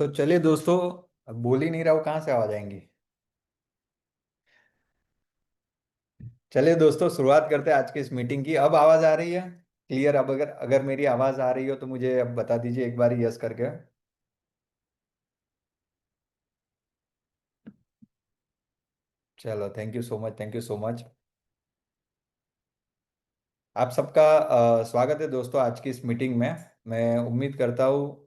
तो चलिए दोस्तों। अब बोल ही नहीं रहा हूँ, कहाँ से आवाज आएंगी। चलिए दोस्तों, शुरुआत करते हैं आज की इस मीटिंग की। अब आवाज आ रही है क्लियर? अब अगर अगर मेरी आवाज आ रही हो तो मुझे अब बता दीजिए एक बार यस करके। चलो, thank you so much, thank you so much. आप सबका स्वागत है दोस्तों आज की इस मीटिंग में। मैं उम्मीद करता हूँ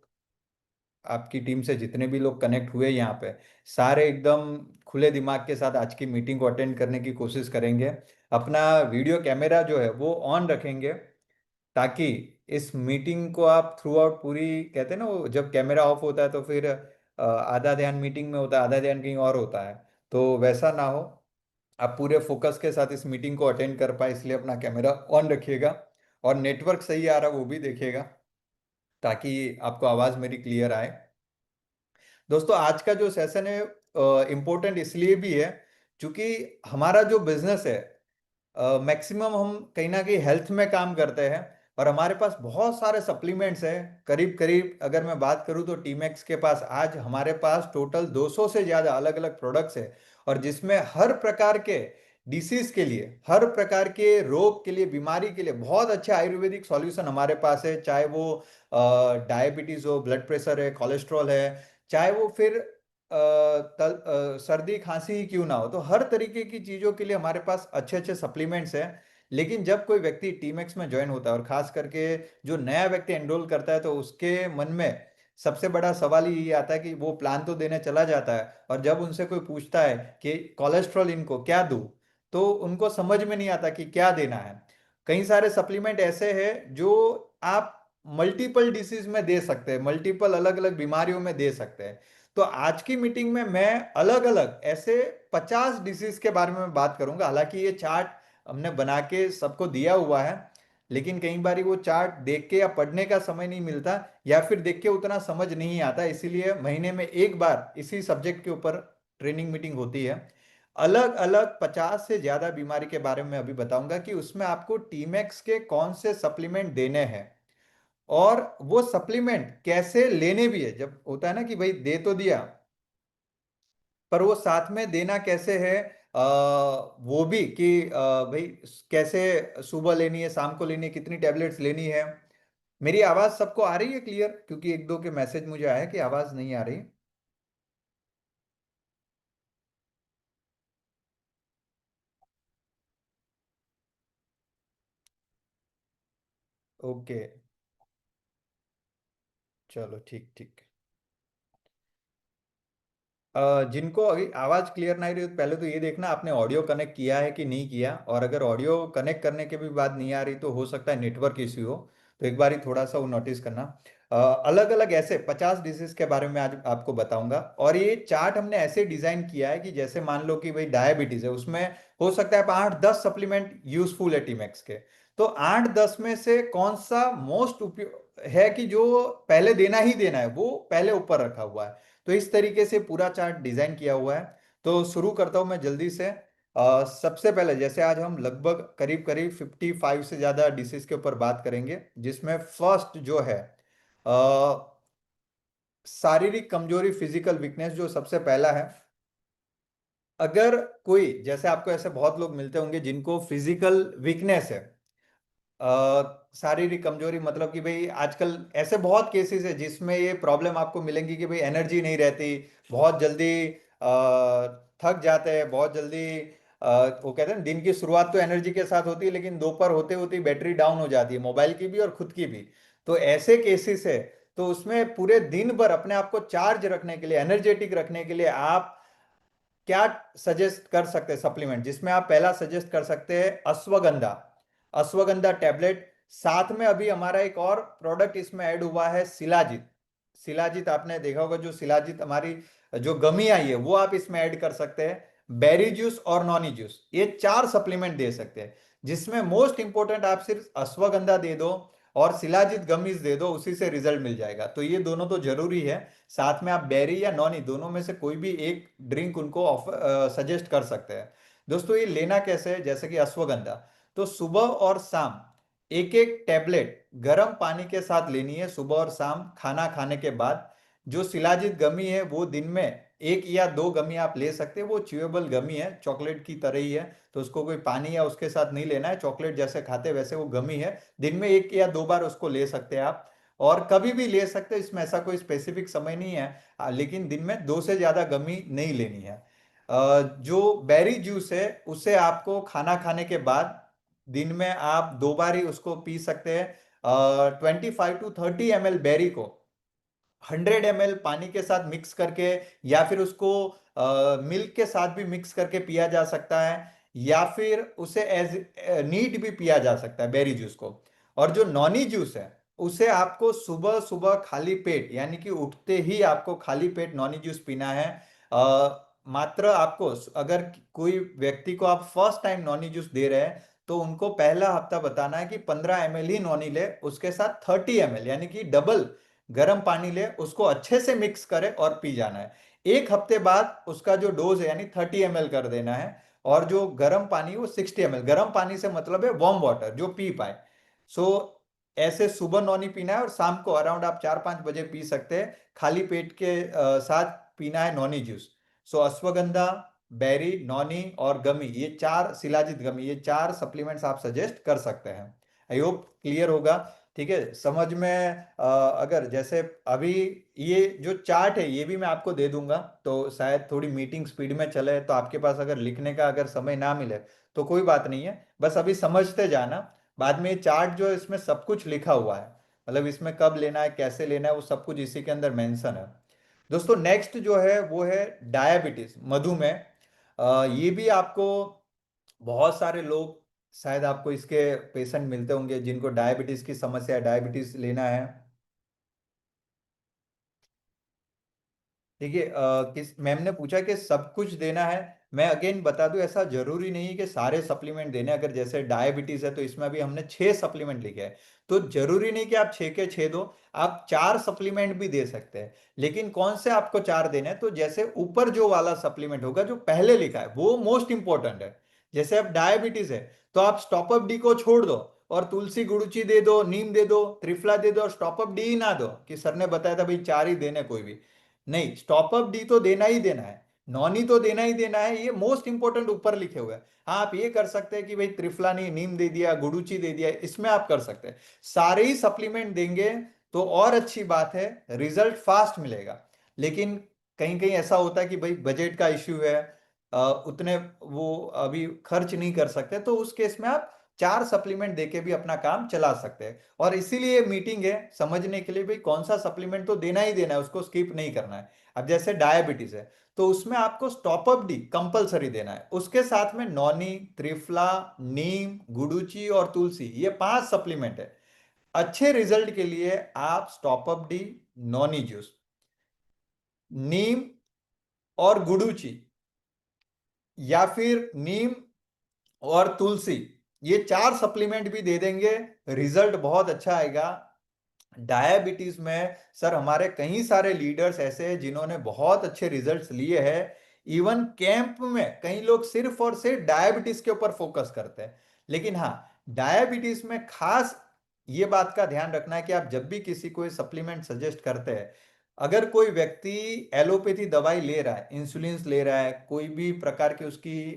आपकी टीम से जितने भी लोग कनेक्ट हुए यहाँ पे, सारे एकदम खुले दिमाग के साथ आज की मीटिंग को अटेंड करने की कोशिश करेंगे। अपना वीडियो कैमरा जो है वो ऑन रखेंगे, ताकि इस मीटिंग को आप थ्रू आउट पूरी, कहते हैं ना वो, जब कैमरा ऑफ होता है तो फिर आधा ध्यान मीटिंग में होता है, आधा ध्यान कहीं और होता है। तो वैसा ना हो, आप पूरे फोकस के साथ इस मीटिंग को अटेंड कर पाए, इसलिए अपना कैमरा ऑन रखिएगा। और नेटवर्क सही आ रहा है वो भी देखिएगा, ताकि आपको आवाज़ मेरी क्लियर आए। दोस्तों, आज का जो सेशन है इम्पोर्टेंट इसलिए भी है क्योंकि हमारा जो बिजनेस है, मैक्सिमम हम कहीं ना कहीं हेल्थ में काम करते हैं। और हमारे पास बहुत सारे सप्लीमेंट्स हैं। करीब करीब अगर मैं बात करूं तो टीमैक्स के पास आज हमारे पास टोटल 200 से ज़्यादा अलग अलग प्रोडक्ट्स हैं। और जिसमें हर प्रकार के डिसीज के लिए, हर प्रकार के रोग के लिए, बीमारी के लिए बहुत अच्छे आयुर्वेदिक सॉल्यूशन हमारे पास है। चाहे वो डायबिटीज हो, ब्लड प्रेशर है, कोलेस्ट्रॉल है, चाहे वो फिर सर्दी खांसी ही क्यों ना हो, तो हर तरीके की चीजों के लिए हमारे पास अच्छे अच्छे सप्लीमेंट्स हैं। लेकिन जब कोई व्यक्ति टीमैक्स में ज्वाइन होता है, और खास करके जो नया व्यक्ति एनरोल करता है, तो उसके मन में सबसे बड़ा सवाल ही आता है कि वो प्लान तो देने चला जाता है, और जब उनसे कोई पूछता है कि कोलेस्ट्रॉल इनको क्या दूं, तो उनको समझ में नहीं आता कि क्या देना है। कई सारे सप्लीमेंट ऐसे हैं जो आप मल्टीपल डिसीज में दे सकते हैं, मल्टीपल अलग अलग बीमारियों में दे सकते हैं। तो आज की मीटिंग में मैं अलग अलग ऐसे 50 डिसीज के बारे में बात करूंगा। हालांकि ये चार्ट हमने बना के सबको दिया हुआ है, लेकिन कई बार वो चार्ट देख के या पढ़ने का समय नहीं मिलता, या फिर देख के उतना समझ नहीं आता। इसीलिए महीने में एक बार इसी सब्जेक्ट के ऊपर ट्रेनिंग मीटिंग होती है। अलग अलग 50 से ज्यादा बीमारी के बारे में अभी बताऊंगा कि उसमें आपको टीमैक्स के कौन से सप्लीमेंट देने हैं, और वो सप्लीमेंट कैसे लेने भी है। जब होता है ना कि भाई दे तो दिया, पर वो साथ में देना कैसे है, वो भी कि भाई कैसे सुबह लेनी है, शाम को लेनी है, कितनी टेबलेट्स लेनी है। मेरी आवाज सबको आ रही है क्लियर? क्योंकि एक दो के मैसेज मुझे आया कि आवाज नहीं आ रही। ओके, चलो ठीक ठीक। जिनको अभी आवाज क्लियर नहीं रही, तो पहले तो ये देखना आपने ऑडियो कनेक्ट किया है कि नहीं किया। और अगर ऑडियो कनेक्ट करने के भी बाद नहीं आ रही, तो हो सकता है नेटवर्क इश्यू हो। तो एक बार ही थोड़ा सा वो नोटिस करना। अलग अलग ऐसे 50 डिजीज के बारे में आज आपको बताऊंगा। और ये चार्ट हमने ऐसे डिजाइन किया है कि जैसे मान लो कि भाई डायबिटीज है, उसमें हो सकता है 8-10 सप्लीमेंट यूजफुल है टीमैक्स के। तो 8-10 में से कौन सा मोस्ट उपयोग है कि जो पहले देना ही देना है, वो पहले ऊपर रखा हुआ है। तो इस तरीके से पूरा चार्ट डिजाइन किया हुआ है। तो शुरू करता हूं मैं जल्दी से। सबसे पहले, जैसे आज हम लगभग करीब करीब 55 से ज्यादा डिसीज के ऊपर बात करेंगे, जिसमें फर्स्ट जो है शारीरिक कमजोरी, फिजिकल वीकनेस, जो सबसे पहला है। अगर कोई, जैसे आपको ऐसे बहुत लोग मिलते होंगे जिनको फिजिकल वीकनेस है, शारीरिक कमजोरी, मतलब कि भाई आजकल ऐसे बहुत केसेस है जिसमें ये प्रॉब्लम आपको मिलेंगी कि भाई एनर्जी नहीं रहती, बहुत जल्दी थक जाते हैं, बहुत जल्दी वो कहते हैं ना, दिन की शुरुआत तो एनर्जी के साथ होती है, लेकिन दोपहर होते होते बैटरी डाउन हो जाती है, मोबाइल की भी और खुद की भी। तो ऐसे केसेस है, तो उसमें पूरे दिन भर अपने आप को चार्ज रखने के लिए, एनर्जेटिक रखने के लिए आप क्या सजेस्ट कर सकते हैं सप्लीमेंट, जिसमें आप पहला सजेस्ट कर सकते हैं अश्वगंधा। अश्वगंधा टैबलेट। साथ में अभी हमारा एक और प्रोडक्ट इसमें ऐड हुआ है, शिलाजीत। शिलाजीत आपने देखा होगा, जो शिलाजीत हमारी जो गमी आई है, वो आप इसमें ऐड कर सकते हैं। बेरी जूस और नॉनी जूस, ये 4 सप्लीमेंट दे सकते हैं, जिसमें मोस्ट इंपॉर्टेंट आप सिर्फ अश्वगंधा दे दो और शिलाजीत गमीज दे दो, उसी से रिजल्ट मिल जाएगा। तो ये दोनों तो जरूरी है। साथ में आप बेरी या नॉनी दोनों में से कोई भी एक ड्रिंक उनको सजेस्ट कर सकते हैं। दोस्तों, ये लेना कैसे है? जैसे कि अश्वगंधा, तो सुबह और शाम एक एक टैबलेट गर्म पानी के साथ लेनी है, सुबह और शाम खाना खाने के बाद। जो शिलाजित गमी है वो दिन में एक या दो गमी आप ले सकते हैं, वो च्यूएबल गमी है, चॉकलेट की तरह ही है। तो उसको कोई पानी या उसके साथ नहीं लेना है, चॉकलेट जैसे खाते हैं वैसे वो गमी है, दिन में एक या दो बार उसको ले सकते हैं आप। और कभी भी ले सकते हैं, इसमें ऐसा कोई स्पेसिफिक समय नहीं है। लेकिन दिन में दो से ज्यादा गमी नहीं लेनी है। जो बेरी जूस है उसे आपको खाना खाने के बाद दिन में आप दो बार ही उसको पी सकते हैं। 25 to 30 ml बेरी को 100 ml पानी के साथ मिक्स करके, या फिर उसको मिल्क के साथ भी मिक्स करके पिया जा सकता है, या फिर उसे एज नीट भी पिया जा सकता है बेरी जूस को। और जो नॉनी जूस है उसे आपको सुबह सुबह खाली पेट, यानी कि उठते ही आपको खाली पेट नॉनी जूस पीना है। मात्र आपको, अगर कोई व्यक्ति को आप फर्स्ट टाइम नॉनी जूस दे रहे हैं तो उनको पहला हफ्ता बताना है कि 15 ml ही नॉनी ले, उसके साथ 30 ml यानी कि डबल गर्म पानी ले, उसको अच्छे से मिक्स करे और पी जाना है। एक हफ्ते बाद उसका जो डोज है यानी 30 ml कर देना है। और जो गर्म पानी वो 60 ml, गर्म पानी से मतलब है वार्म वाटर जो पी पाए। सो ऐसे सुबह नॉनी पीना है और शाम को अराउंड आप 4-5 बजे पी सकते हैं। खाली पेट के साथ पीना है नॉनी जूस। सो अश्वगंधा, बेरी, नॉनी और गमी, ये चार शिलाजित गमी, ये चार सप्लीमेंट्स आप सजेस्ट कर सकते हैं। आई होप क्लियर होगा। ठीक है, समझ में अगर जैसे अभी ये जो चार्ट है ये भी मैं आपको दे दूंगा, तो शायद थोड़ी मीटिंग स्पीड में चले तो आपके पास अगर लिखने का अगर समय ना मिले तो कोई बात नहीं है, बस अभी समझते जाना। बाद में ये चार्ट जो है इसमें सब कुछ लिखा हुआ है, मतलब इसमें कब लेना है कैसे लेना है वो सब कुछ इसी के अंदर मेंशन है। दोस्तों नेक्स्ट जो है वो है डायबिटीज, मधुमेह। ये भी आपको बहुत सारे लोग, शायद आपको इसके पेशेंट मिलते होंगे जिनको डायबिटीज की समस्या है, डायबिटीज लेना है। देखिए किस मैम ने पूछा कि सब कुछ देना है। मैं अगेन बता दूं, ऐसा जरूरी नहीं है कि सारे सप्लीमेंट देने हैं। अगर जैसे डायबिटीज है तो इसमें भी हमने 6 सप्लीमेंट लिखे हैं, तो जरूरी नहीं कि आप 6 के 6 दो, आप 4 सप्लीमेंट भी दे सकते हैं। लेकिन कौन से आपको 4 देने हैं, तो जैसे ऊपर जो वाला सप्लीमेंट होगा जो पहले लिखा है वो मोस्ट इंपॉर्टेंट है। जैसे अब डायबिटीज है तो आप स्टॉप अप डी को छोड़ दो और तुलसी गुड़ुची दे दो, नीम दे दो, त्रिफला दे दो, और स्टॉप अप डी ही ना दो कि सर ने बताया था भाई 4 ही देने कोई भी। नहीं, स्टॉप अप डी तो देना ही देना है, नॉनी तो देना ही देना है, ये मोस्ट इंपोर्टेंट ऊपर लिखे हुए हैं। हाँ, आप ये कर सकते हैं कि भाई त्रिफलानी, नीम दे दिया, गुडुची दे दिया, इसमें आप कर सकते हैं। सारे ही सप्लीमेंट देंगे तो और अच्छी बात है, रिजल्ट फास्ट मिलेगा। लेकिन कहीं कहीं ऐसा होता है कि भाई बजट का इश्यू है, उतने वो अभी खर्च नहीं कर सकते, तो उस केस में आप 4 सप्लीमेंट देके भी अपना काम चला सकते हैं। और इसीलिए मीटिंग है, समझने के लिए भाई कौन सा सप्लीमेंट तो देना ही देना है, उसको स्किप नहीं करना है। अब जैसे डायबिटीज है तो उसमें आपको स्टॉप अप डी कंपलसरी देना है, उसके साथ में नॉनी, त्रिफला, नीम, गुडुची और तुलसी, ये 5 सप्लीमेंट है। अच्छे रिजल्ट के लिए आप stop up D, noni juice, नीम और गुडुची, या फिर नीम और तुलसी, ये 4 सप्लीमेंट भी दे देंगे, रिजल्ट बहुत अच्छा आएगा। डायबिटीज में सर हमारे कई सारे लीडर्स ऐसे हैं जिन्होंने बहुत अच्छे रिजल्ट्स लिए हैं। इवन कैंप में कई लोग सिर्फ और सिर्फ डायबिटीज के ऊपर फोकस करते हैं। लेकिन हाँ, डायबिटीज में खास ये बात का ध्यान रखना है कि आप जब भी किसी को सप्लीमेंट सजेस्ट करते हैं, अगर कोई व्यक्ति एलोपैथी दवाई ले रहा है, इंसुलिन ले रहा है, कोई भी प्रकार की उसकी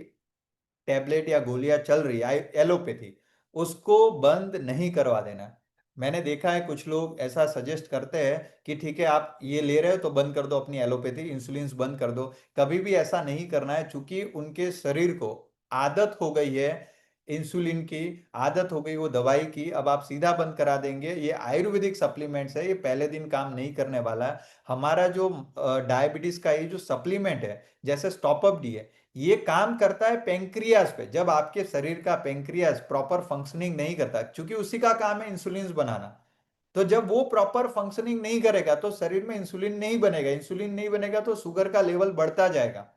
टैबलेट या गोलियां चल रही है एलोपैथी, उसको बंद नहीं करवा देना। मैंने देखा है कुछ लोग ऐसा सजेस्ट करते हैं कि ठीक है आप ये ले रहे हो तो बंद कर दो, अपनी एलोपैथी इंसुलिन बंद कर दो। कभी भी ऐसा नहीं करना है, क्योंकि उनके शरीर को आदत हो गई है इंसुलिन की, आदत हो गई वो दवाई की, अब आप सीधा बंद करा देंगे। ये आयुर्वेदिक सप्लीमेंट्स है, ये पहले दिन काम नहीं करने वाला है। हमारा जो डायबिटीज का ये जो सप्लीमेंट है, जैसे स्टॉप अप डी है, ये काम करता है पेंक्रियाज पे। जब आपके शरीर का पेंक्रियाज प्रॉपर फंक्शनिंग नहीं करता, क्योंकि उसी का काम है इंसुलिन बनाना, तो जब वो प्रॉपर फंक्शनिंग नहीं करेगा तो शरीर में इंसुलिन नहीं बनेगा, इंसुलिन नहीं बनेगा तो शुगर का लेवल बढ़ता जाएगा।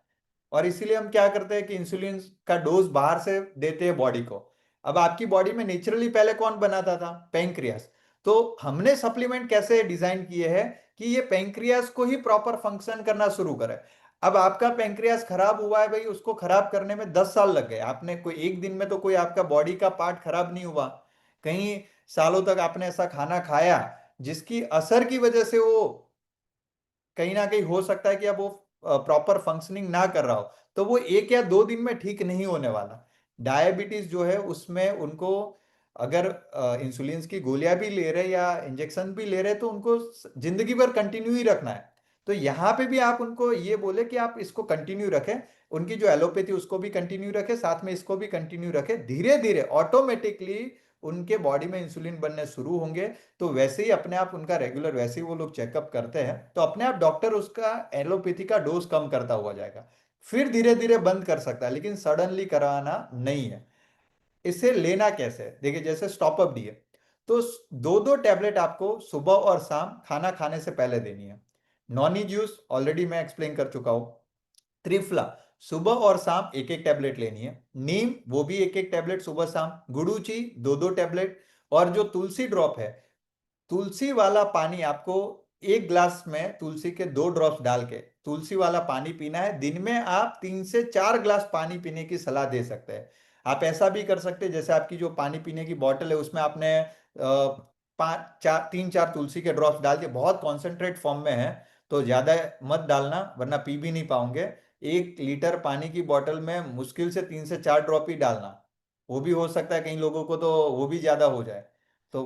और इसीलिए हम क्या करते हैं कि इंसुलिन का डोज बाहर से देते हैं बॉडी को। अब आपकी बॉडी में नेचुरली पहले कौन बनाता था? पेंक्रियास। तो हमने सप्लीमेंट कैसे डिजाइन किए हैं कि ये पेंक्रियास को ही प्रॉपर फंक्शन करना शुरू करे। अब आपका पेंक्रियास खराब हुआ है भाई, उसको खराब करने में 10 साल लग गए, आपने कोई एक दिन में तो कोई आपका बॉडी का पार्ट खराब नहीं हुआ। कहीं सालों तक आपने ऐसा खाना खाया जिसकी असर की वजह से वो कहीं ना कहीं हो सकता है कि अब वो प्रॉपर फंक्शनिंग ना कर रहा हो, तो वो 1 या 2 दिन में ठीक नहीं होने वाला। डायबिटीज जो है उसमें उनको अगर इंसुलिन की गोलियां भी ले रहे या इंजेक्शन भी ले रहे तो उनको जिंदगी भर कंटिन्यू ही रखना है। तो यहाँ पे भी आप उनको ये बोले कि आप इसको कंटिन्यू रखें, उनकी जो एलोपैथी उसको भी कंटिन्यू रखें, साथ में इसको भी कंटिन्यू रखें, धीरे धीरे ऑटोमेटिकली उनके बॉडी में इंसुलिन बनने शुरू होंगे। तो वैसे ही अपने आप उनका रेगुलर वैसे ही वो लोग चेकअप करते हैं तो अपने आप डॉक्टर उसका एलोपैथी का डोज कम करता हुआ जाएगा, फिर धीरे धीरे बंद कर सकता है, लेकिन सडनली कराना नहीं है। इसे लेना कैसे है? देखिए जैसे स्टॉप अप डी है, तो दो दो टैबलेट आपको सुबह और शाम खाना खाने से पहले देनी है। नॉनी जूस ऑलरेडी मैं एक्सप्लेन कर चुका हूं। त्रिफला सुबह और शाम एक एक टैबलेट लेनी है। नीम वो भी एक एक टैबलेट सुबह शाम। गुडुची दो दो टैबलेट। और जो तुलसी ड्रॉप है, तुलसी वाला पानी आपको 1 ग्लास में तुलसी के 2 ड्रॉप्स डाल के तुलसी वाला पानी पीना है। दिन में आप 3 से 4 ग्लास पानी पीने की सलाह दे सकते हैं। आप ऐसा भी कर सकते हैं जैसे आपकी जो पानी पीने की बोतल है उसमें आपने 3 4 तुलसी के ड्रॉप्स डाल के, बहुत कॉन्सेंट्रेट फॉर्म में है तो ज्यादा मत डालना वरना पी भी नहीं पाओगे। 1 लीटर पानी की बोतल में मुश्किल से 3 से 4 ड्रॉप ही डालना। वो भी हो सकता है कई लोगों को तो वो भी ज्यादा हो जाए। तो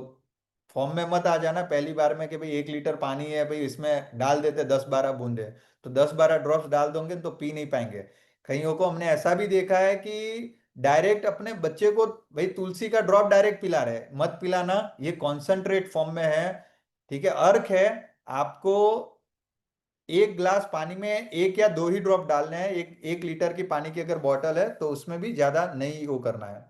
फॉर्म में मत आ जाना पहली बार में कि भाई 1 लीटर पानी है भाई इसमें डाल देते 10 12 बूंदे, तो 10 12 ड्रॉप्स डाल दोगे तो पी नहीं पाएंगे। कईयों को हमने ऐसा भी देखा है कि डायरेक्ट अपने बच्चे को भाई तुलसी का ड्रॉप डायरेक्ट पिला रहे, मत पिलाना, ये कॉन्सेंट्रेट फॉर्म में है। ठीक है, अर्क है। आपको 1 ग्लास पानी में 1 या 2 ही ड्रॉप डालने हैं। 1 लीटर की पानी की अगर बॉटल है तो उसमें भी ज्यादा नहीं वो करना है।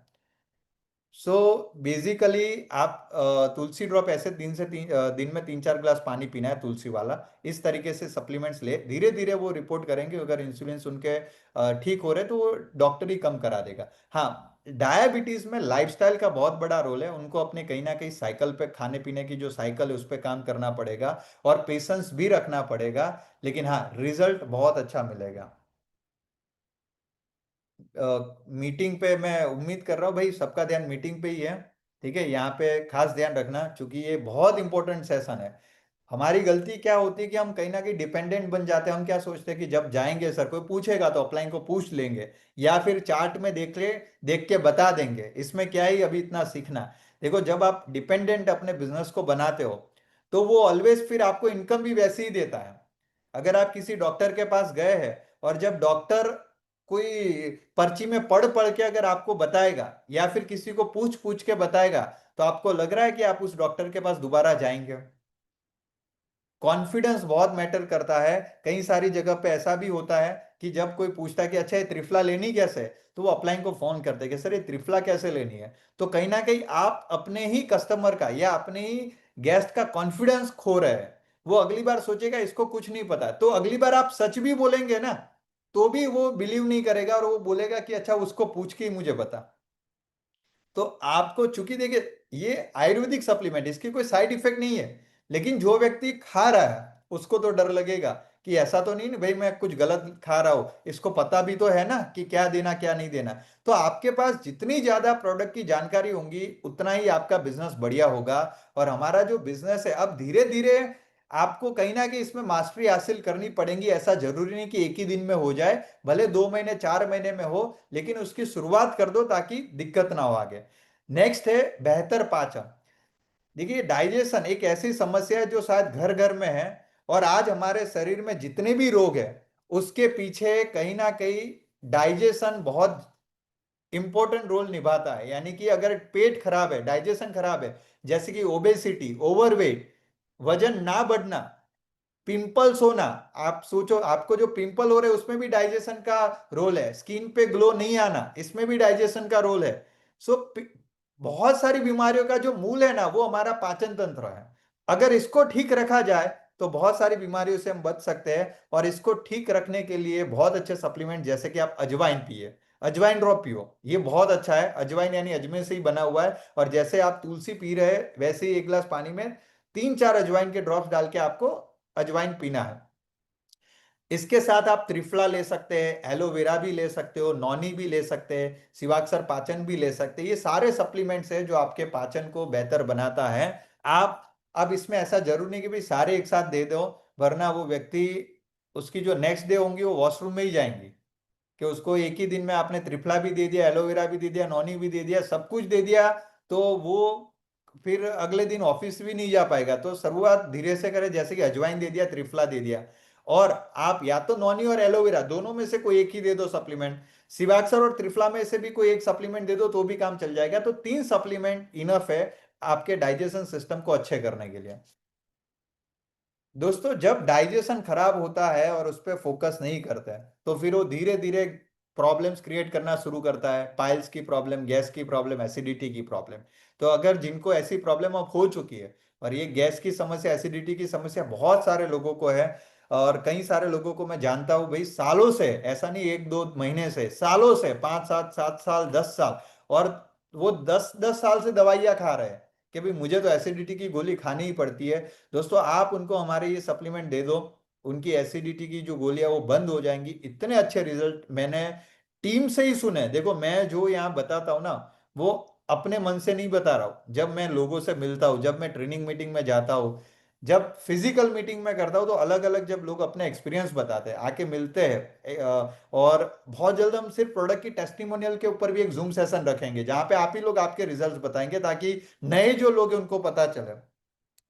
सो बेसिकली आप तुलसी ड्रॉप ऐसे दिन में 3 4 ग्लास पानी पीना है तुलसी वाला। इस तरीके से सप्लीमेंट्स ले, धीरे धीरे वो रिपोर्ट करेंगे अगर इंसुलिन उनके ठीक हो रहे तो वो डॉक्टर ही कम करा देगा। हाँ, डायबिटीज में लाइफस्टाइल का बहुत बड़ा रोल है, उनको अपने कहीं ना कहीं साइकिल पे, खाने पीने की जो साइकिल है उस पर काम करना पड़ेगा और पेशेंस भी रखना पड़ेगा। लेकिन हाँ, रिजल्ट बहुत अच्छा मिलेगा। मीटिंग पे मैं उम्मीद कर रहा हूँ भाई सबका ध्यान मीटिंग पे ही है। ठीक है, यहाँ पे खास ध्यान रखना क्योंकि ये बहुत इंपॉर्टेंट सेशन है। हमारी गलती क्या होती है कि हम कहीं ना कहीं डिपेंडेंट बन जाते हैं। हम क्या सोचते हैं कि जब जाएंगे सर कोई पूछेगा तो अपलाइन को पूछ लेंगे या फिर चार्ट में देख के बता देंगे, इसमें क्या ही अभी इतना सीखना। देखो जब आप डिपेंडेंट अपने बिजनेस को बनाते हो तो वो ऑलवेज फिर आपको इनकम भी वैसे ही देता है। अगर आप किसी डॉक्टर के पास गए हैं और जब डॉक्टर कोई पर्ची में पढ़ पढ़ के अगर आपको बताएगा या फिर किसी को पूछ पूछ के बताएगा तो आपको लग रहा है कि आप उस डॉक्टर के पास दोबारा जाएंगे। कॉन्फिडेंस बहुत मैटर करता है। कई सारी जगह पे ऐसा भी होता है कि जब कोई पूछता है कि अच्छा ये त्रिफला लेनी कैसे है, तो वो अपलाइन को फोन करते हैं कि सर ये त्रिफला कैसे लेनी है। तो कहीं ना कहीं आप अपने ही कस्टमर का या अपने ही गेस्ट का कॉन्फिडेंस खो रहे हैं। वो अगली बार सोचेगा इसको कुछ नहीं पता, तो अगली बार आप सच भी बोलेंगे ना तो भी वो बिलीव नहीं करेगा और वो बोलेगा कि अच्छा उसको पूछ के ही मुझे बता। तो आपको चूंकि देखिए ये आयुर्वेदिक सप्लीमेंट, इसकी कोई साइड इफेक्ट नहीं है, लेकिन जो व्यक्ति खा रहा है उसको तो डर लगेगा कि ऐसा तो नहीं ना भाई मैं कुछ गलत खा रहा हूं, इसको पता भी तो है ना कि क्या देना क्या नहीं देना। तो आपके पास जितनी ज्यादा प्रोडक्ट की जानकारी होगी उतना ही आपका बिजनेस बढ़िया होगा। और हमारा जो बिजनेस है अब धीरे धीरे आपको कहीं ना कहीं इसमें मास्टरी हासिल करनी पड़ेगी। ऐसा जरूरी नहीं कि एक ही दिन में हो जाए, भले 2 महीने 4 महीने में हो, लेकिन उसकी शुरुआत कर दो ताकि दिक्कत ना हो आगे। नेक्स्ट है बेहतर पाचन। देखिए डाइजेशन एक ऐसी समस्या है जो शायद घर घर में है। और आज हमारे शरीर में जितने भी रोग है उसके पीछे कहीं ना कहीं डाइजेशन बहुत इंपॉर्टेंट रोल निभाता है। यानी कि अगर पेट खराब है, डाइजेशन खराब है, जैसे कि ओबेसिटी, ओवरवेट, वजन ना बढ़ना, पिंपल्स होना, आप सोचो आपको जो पिंपल हो रहे हैं उसमें भी डाइजेशन का रोल है, स्किन पे ग्लो नहीं आना इसमें भी डाइजेशन का रोल है। सो बहुत सारी बीमारियों का जो मूल है ना वो हमारा पाचन तंत्र है। अगर इसको ठीक रखा जाए तो बहुत सारी बीमारियों से हम बच सकते हैं। और इसको ठीक रखने के लिए बहुत अच्छे सप्लीमेंट जैसे कि आप अजवाइन पिए, अजवाइन ड्रॉप पियो, ये बहुत अच्छा है। अजवाइन यानी अजमे से ही बना हुआ है, और जैसे आप तुलसी पी रहे हैं वैसे ही 1 गिलास पानी में 3 4 अजवाइन के ड्रॉप्स डाल के आपको अजवाइन पीना है। इसके साथ आप त्रिफला ले सकते हैं, एलोवेरा भी ले सकते हो, नॉनी भी ले सकते हैं, शिवाक्षर पाचन भी ले सकते हैं। ये सारे सप्लीमेंट्स हैं जो आपके पाचन को बेहतर बनाता है। आप अब इसमें ऐसा जरूर नहीं कि भाई सारे एक साथ दे दो, वरना वो व्यक्ति, उसकी जो नेक्स्ट डे होंगी वो वॉशरूम में ही जाएंगी, कि उसको एक ही दिन में आपने त्रिफला भी दे दिया, एलोवेरा भी दे दिया, नॉनी भी दे दिया, सब कुछ दे दिया, तो वो फिर अगले दिन ऑफिस भी नहीं जा पाएगा। तो शुरुआत धीरे से करें, जैसे कि अजवाइन दे दिया, त्रिफला दे दिया, और आप या तो नॉनी और एलोवेरा दोनों में से कोई एक ही दे दो सप्लीमेंट, शिवाक्षर और त्रिफला में से भी कोई एक सप्लीमेंट दे दो तो भी काम चल जाएगा। तो 3 सप्लीमेंट इनफ है आपके डाइजेशन सिस्टम को अच्छे करने के लिए। दोस्तों, जब डाइजेशन खराब होता है और उस पर फोकस नहीं करते हैं, तो फिर वो धीरे धीरे प्रॉब्लम्स क्रिएट करना शुरू करता है, पाइल्स की प्रॉब्लम, गैस की प्रॉब्लम, एसिडिटी की प्रॉब्लम। तो अगर जिनको ऐसी प्रॉब्लम अब हो चुकी है, और ये गैस की समस्या, एसिडिटी की समस्या बहुत सारे लोगों को है, और कई सारे लोगों को मैं जानता हूँ भाई, सालों से, ऐसा नहीं एक दो महीने से, सालों से, 5 7 7 साल, 10 साल, और वो 10 10 साल से दवाइयाँ खा रहे हैं कि भाई मुझे तो एसिडिटी की गोली खानी ही पड़ती है। दोस्तों, आप उनको हमारे ये सप्लीमेंट दे दो, उनकी एसिडिटी की जो गोलियां वो बंद हो जाएंगी। इतने अच्छे रिजल्ट मैंने टीम से ही सुने। देखो, मैं जो यहाँ बताता हूँ ना, वो अपने मन से नहीं बता रहा हूँ। जब मैं लोगों से मिलता हूँ, जब मैं ट्रेनिंग मीटिंग में जाता हूँ, जब फिजिकल मीटिंग में करता हूँ, तो अलग अलग जब लोग अपने एक्सपीरियंस बताते हैं, आके मिलते हैं, और बहुत जल्द हम सिर्फ प्रोडक्ट की टेस्टिमोनियल के ऊपर भी एक जूम सेशन रखेंगे, जहाँ पे आप ही लोग आपके रिजल्ट्स बताएंगे, ताकि नए जो लोग हैं उनको पता चले।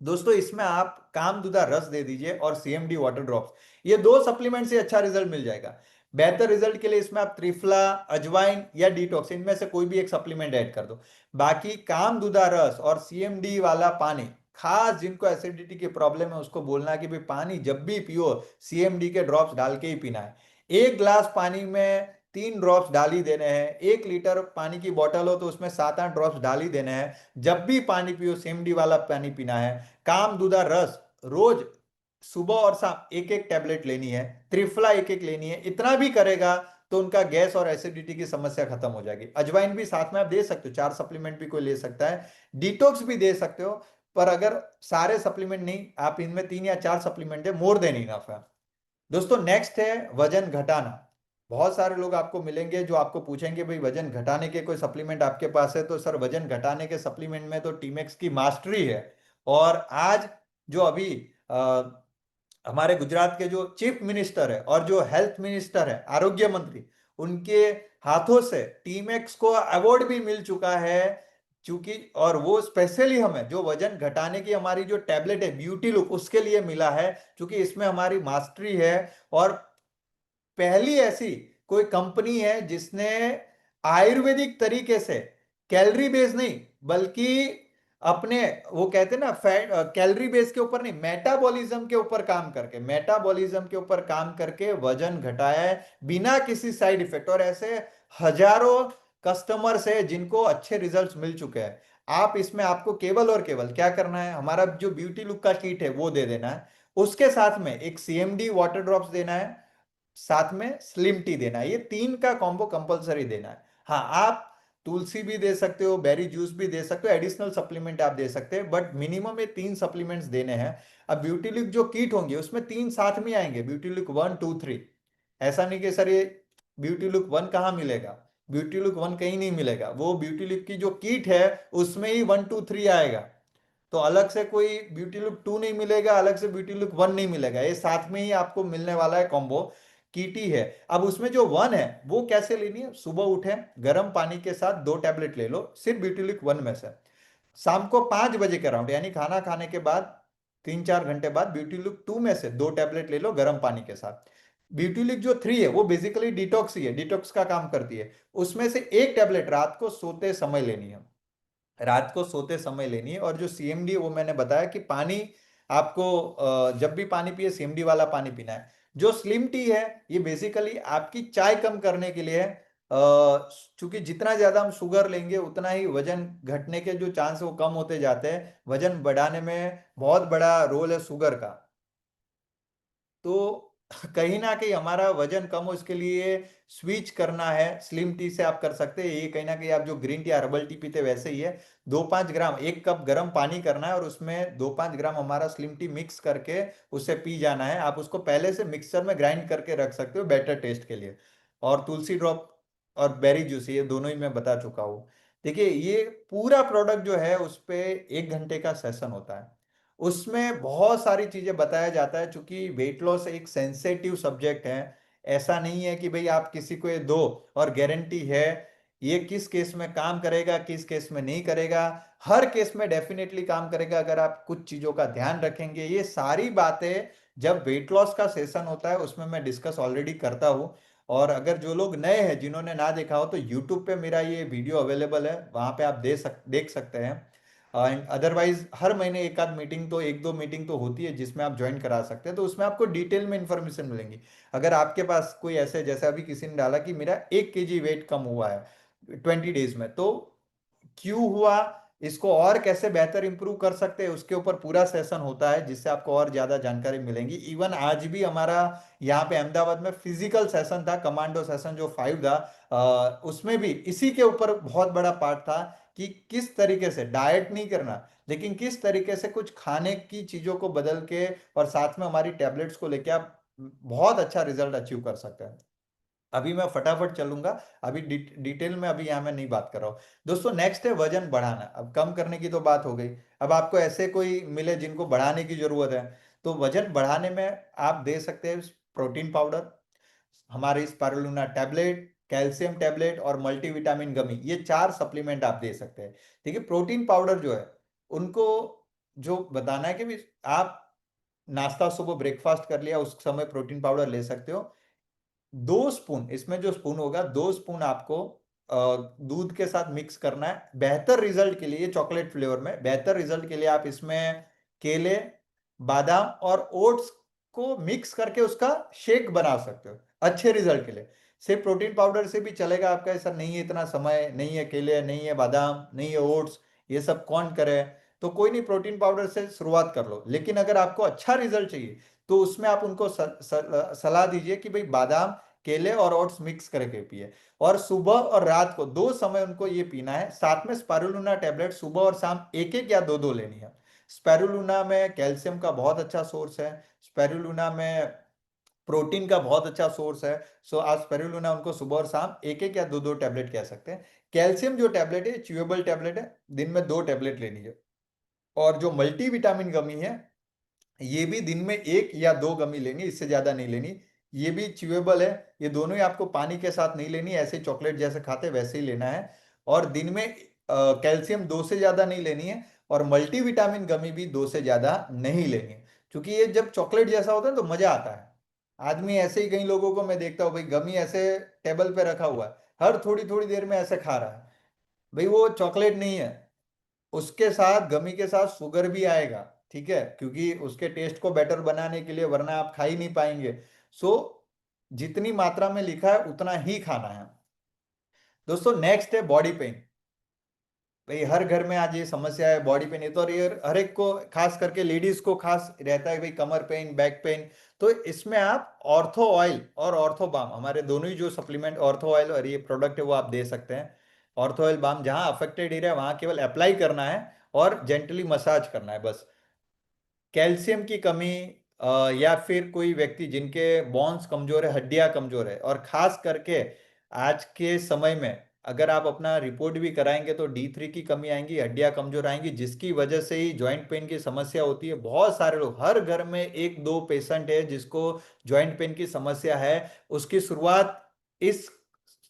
दोस्तों, इसमें आप कामदुदा रस दे दीजिए और सीएमडी वाटर ड्रॉप्स, ये 2 सप्लीमेंट से अच्छा रिजल्ट मिल जाएगा। बेहतर रिजल्ट के लिए इसमें आप त्रिफला, अजवाइन या डिटॉक्स, इनमें से कोई भी एक सप्लीमेंट ऐड कर दो। बाकी कामदुदा रस और सीएमडी वाला पानी, खास जिनको एसिडिटी की प्रॉब्लम है उसको बोलना है कि भाई पानी जब भी पियो, सीएमडी के ड्रॉप्स डाल के ही पीना है। 1 गिलास पानी में 3 ड्रॉप्स डाल ही देने हैं। 1 लीटर पानी की बोतल हो तो उसमें 7 8 ड्रॉप्स डाल ही देने हैं। जब भी पानी पियो, सीएमडी वाला पानी पीना है। कामदुदा रस रोज सुबह और शाम एक एक टेबलेट लेनी है। त्रिफला एक एक लेनी है। इतना भी करेगा तो उनका गैस और एसिडिटी की समस्या खत्म हो जाएगी। अजवाइन भी साथ में आप दे सकते हो, 4 सप्लीमेंट भी कोई ले सकता है। डिटॉक्स भी दे सकते हो, पर अगर सारे सप्लीमेंट नहीं, आप इनमें 3 या 4 सप्लीमेंट है, मोर देन इनफ है। दोस्तों, नेक्स्ट है वजन घटाना। बहुत सारे लोग आपको मिलेंगे जो आपको पूछेंगे भाई वजन घटाने के कोई सप्लीमेंट आपके पास है? तो सर, वजन घटाने के सप्लीमेंट में तो टीमेक्स की मास्टरी है। और आज जो अभी हमारे गुजरात के जो चीफ मिनिस्टर है और जो हेल्थ मिनिस्टर है, आरोग्य मंत्री, उनके हाथों से टीमेक्स को अवार्ड भी मिल चुका है। चूंकि और वो स्पेशली हमें जो वजन घटाने की हमारी जो टैबलेट है ब्यूटी लुक, उसके लिए मिला है, क्योंकि इसमें हमारी मास्टरी है। और पहली ऐसी कोई कंपनी है जिसने आयुर्वेदिक तरीके से, कैलोरी बेस नहीं बल्कि अपने, वो कहते हैं ना, फैट, कैलोरी बेस के ऊपर नहीं, मेटाबॉलिज्म के ऊपर काम करके, मेटाबॉलिज्म के ऊपर काम करके वजन घटाया है बिना किसी साइड इफेक्ट। और ऐसे हजारों कस्टमर्स है जिनको अच्छे रिजल्ट्स मिल चुके हैं। आप इसमें, आपको केवल और केवल क्या करना है, हमारा जो ब्यूटी लुक का किट है वो दे देना है। उसके साथ में एक सीएमडी वाटर ड्रॉप्स देना है, साथ में स्लिम टी देना है। ये 3 का कॉम्बो कंपलसरी देना है। हाँ, आप तुलसी भी दे सकते हो, बेरी जूस भी दे सकते हो, एडिशनल सप्लीमेंट आप दे सकते हैं, बट मिनिमम ये 3 सप्लीमेंट्स देने हैं। अब ब्यूटी लुक जो किट होंगे उसमें 3 साथ में आएंगे, ब्यूटी लुक 1 2 3। ऐसा नहीं कि सर ये ब्यूटी लुक 1 कहाँ मिलेगा, ब्यूटी लुक 1 कहीं नहीं मिलेगा, वो ब्यूटी लुक की जो किट है उसमें ही 1 2 3 आएगा। तो अलग से कोई ब्यूटी लुक 2 नहीं मिलेगा, अलग से ब्यूटी लुक 1 नहीं मिलेगा, ये साथ में ही आपको मिलने वाला है कॉम्बो। कीटी है। अब उसमें जो 1 है वो कैसे लेनी है, सुबह उठे गर्म पानी के साथ 2 टैबलेट ले लो, सिर्फ ब्यूटी लुक 1 में से। शाम को 5 बजे के अराउंड, यानी खाना खाने के बाद 3 4 घंटे बाद, ब्यूटी लुक 2 में से 2 टैबलेट ले लो गर्म पानी के साथ। ब्यूटी लुक जो 3 है वो बेसिकली डिटॉक्स ही है, डिटॉक्स का काम करती है। उसमें से एक टैबलेट रात को सोते समय लेनी है, रात को सोते समय लेनी है। और जो सीएमडी, वो मैंने बताया कि पानी आपको, जब भी पानी पिए सीएमडी वाला पानी पीना है। जो स्लिम टी है, ये बेसिकली आपकी चाय कम करने के लिए है। क्योंकि जितना ज्यादा हम शुगर लेंगे उतना ही वजन घटने के जो चांस है वो कम होते जाते हैं। वजन बढ़ाने में बहुत बड़ा रोल है शुगर का। तो कहीं ना कहीं हमारा वजन कम हो, इसके लिए स्विच करना है, स्लिम टी से आप कर सकते हैं। ये कहीं ना कहीं आप जो ग्रीन टी हर्बल टी पीते वैसे ही है। 2 5 ग्राम, 1 कप गर्म पानी करना है और उसमें 2 5 ग्राम हमारा स्लिम टी मिक्स करके उसे पी जाना है। आप उसको पहले से मिक्सचर में ग्राइंड करके रख सकते हो बेटर टेस्ट के लिए। और तुलसी ड्रॉप और बेरी जूस, ये दोनों ही मैं बता चुका हूँ। देखिए, ये पूरा प्रोडक्ट जो है उस पे 1 घंटे का सेशन होता है। उसमें बहुत सारी चीजें बताया जाता है, चूंकि वेट लॉस एक सेंसेटिव सब्जेक्ट है। ऐसा नहीं है कि भाई आप किसी को ये दो और गारंटी है ये किस केस में काम करेगा, किस केस में नहीं करेगा। हर केस में डेफिनेटली काम करेगा अगर आप कुछ चीजों का ध्यान रखेंगे। ये सारी बातें जब वेट लॉस का सेशन होता है उसमें मैं डिस्कस ऑलरेडी करता हूँ। और अगर जो लोग नए हैं जिन्होंने ना देखा हो तो यूट्यूब पे मेरा ये वीडियो अवेलेबल है, वहां पे आप देख सकते हैं। एंड अदरवाइज हर महीने एक आध मीटिंग तो, एक दो मीटिंग तो होती है जिसमें आप ज्वाइन करा सकते हैं, तो उसमें आपको डिटेल में इंफॉर्मेशन मिलेंगी। अगर आपके पास कोई ऐसे, जैसे अभी किसी ने डाला कि मेरा 1 kg वेट कम हुआ है 20 डेज में, तो क्यों हुआ, इसको और कैसे बेहतर इंप्रूव कर सकते हैं, उसके ऊपर पूरा सेशन होता है जिससे आपको और ज्यादा जानकारी मिलेंगी। इवन आज भी हमारा यहाँ पे अहमदाबाद में फिजिकल सेशन था, कमांडो सेशन जो 5 था, उसमें भी इसी के ऊपर बहुत बड़ा पार्ट था कि किस तरीके से डाइट नहीं करना, लेकिन किस तरीके से कुछ खाने की चीजों को बदल के और साथ में हमारी टैबलेट्स को लेके आप बहुत अच्छा रिजल्ट अचीव कर सकते हैं। अभी मैं फटाफट चलूंगा, अभी डिटेल में अभी यहाँ मैं नहीं बात कर रहा हूँ। दोस्तों नेक्स्ट है वजन बढ़ाना। अब कम करने की तो बात हो गई, अब आपको ऐसे कोई मिले जिनको बढ़ाने की जरूरत है, तो वजन बढ़ाने में आप दे सकते हैं प्रोटीन पाउडर, हमारे स्पारुलिना टैबलेट, कैल्शियम टैबलेट और मल्टीविटामिन गमी, ये 4 सप्लीमेंट आप दे सकते हैं। देखिए प्रोटीन पाउडर जो है उनको जो बताना है कि भी आप नाश्ता सुबह ब्रेकफास्ट कर लिया उस समय प्रोटीन पाउडर ले सकते हो। 2 स्पून, इसमें जो स्पून होगा 2 स्पून आपको दूध के साथ मिक्स करना है बेहतर रिजल्ट के लिए। चॉकलेट फ्लेवर में बेहतर रिजल्ट के लिए आप इसमें केले, बादाम और ओट्स को मिक्स करके उसका शेक बना सकते हो अच्छे रिजल्ट के लिए। सिर्फ प्रोटीन पाउडर से भी चलेगा आपका, ऐसा नहीं है, इतना समय नहीं है, केले नहीं है, बादाम नहीं है, ओट्स ये सब कौन करे, तो कोई नहीं, प्रोटीन पाउडर से शुरुआत कर लो। लेकिन अगर आपको अच्छा रिजल्ट चाहिए तो उसमें आप उनको सलाह दीजिए कि भाई बादाम, केले और ओट्स मिक्स करके पिए, और सुबह और रात को 2 समय उनको ये पीना है। साथ में स्पारुलिना टैबलेट सुबह और शाम एक एक या दो दो लेनी है। स्पारुलिना में कैल्शियम का बहुत अच्छा सोर्स है, स्पारुलिना में प्रोटीन का बहुत अच्छा सोर्स है। सो आप स्पारुलिना उनको सुबह और शाम एक एक या दो दो टैबलेट कह सकते हैं। कैल्शियम जो टैबलेट है च्यूएबल टैबलेट है, दिन में 2 टैबलेट लेनी है। और जो मल्टीविटामिन गमी है ये भी दिन में 1 या 2 गमी लेनी, इससे ज्यादा नहीं लेनी। ये भी च्यूएबल है, ये दोनों ही आपको पानी के साथ नहीं लेनी, ऐसे चॉकलेट जैसे खाते वैसे ही लेना है। और दिन में कैल्शियम 2 से ज्यादा नहीं लेनी है, और मल्टीविटामिन गमी भी 2 से ज्यादा नहीं लेनी है। क्योंकि ये जब चॉकलेट जैसा होता है तो मजा आता है। आदमी ऐसे ही, कई लोगों को मैं देखता हूँ भाई गमी ऐसे टेबल पे रखा हुआ है, हर थोड़ी थोड़ी देर में ऐसे खा रहा है। भाई वो चॉकलेट नहीं है, उसके साथ गमी के साथ शुगर भी आएगा, ठीक है, क्योंकि उसके टेस्ट को बेटर बनाने के लिए, वरना आप खा ही नहीं पाएंगे। सो जितनी मात्रा में लिखा है उतना ही खाना है। दोस्तों नेक्स्ट है बॉडी पेन। भाई हर घर में आज ये समस्या है बॉडी पेन, ये तो ये हर एक को, खास करके लेडीज को खास रहता है भाई, कमर पेन, बैक पेन। तो इसमें आप ऑर्थो ऑयल और ऑर्थो बाम, हमारे दोनों ही जो सप्लीमेंट ऑर्थो ऑयल और ये प्रोडक्ट है वो आप दे सकते हैं। ऑर्थो ऑयल बाम जहां अफेक्टेड एरिया वहां केवल अप्लाई करना है और जेंटली मसाज करना है बस। कैल्शियम की कमी, या फिर कोई व्यक्ति जिनके बोन्स कमजोर है, हड्डियां कमजोर है, और खास करके आज के समय में अगर आप अपना रिपोर्ट भी कराएंगे तो D3 की कमी आएंगी, हड्डियां कमजोर आएंगी, जिसकी वजह से ही जॉइंट पेन की समस्या होती है। बहुत सारे लोग, हर घर में एक दो पेशेंट है जिसको जॉइंट पेन की समस्या है। उसकी शुरुआत इस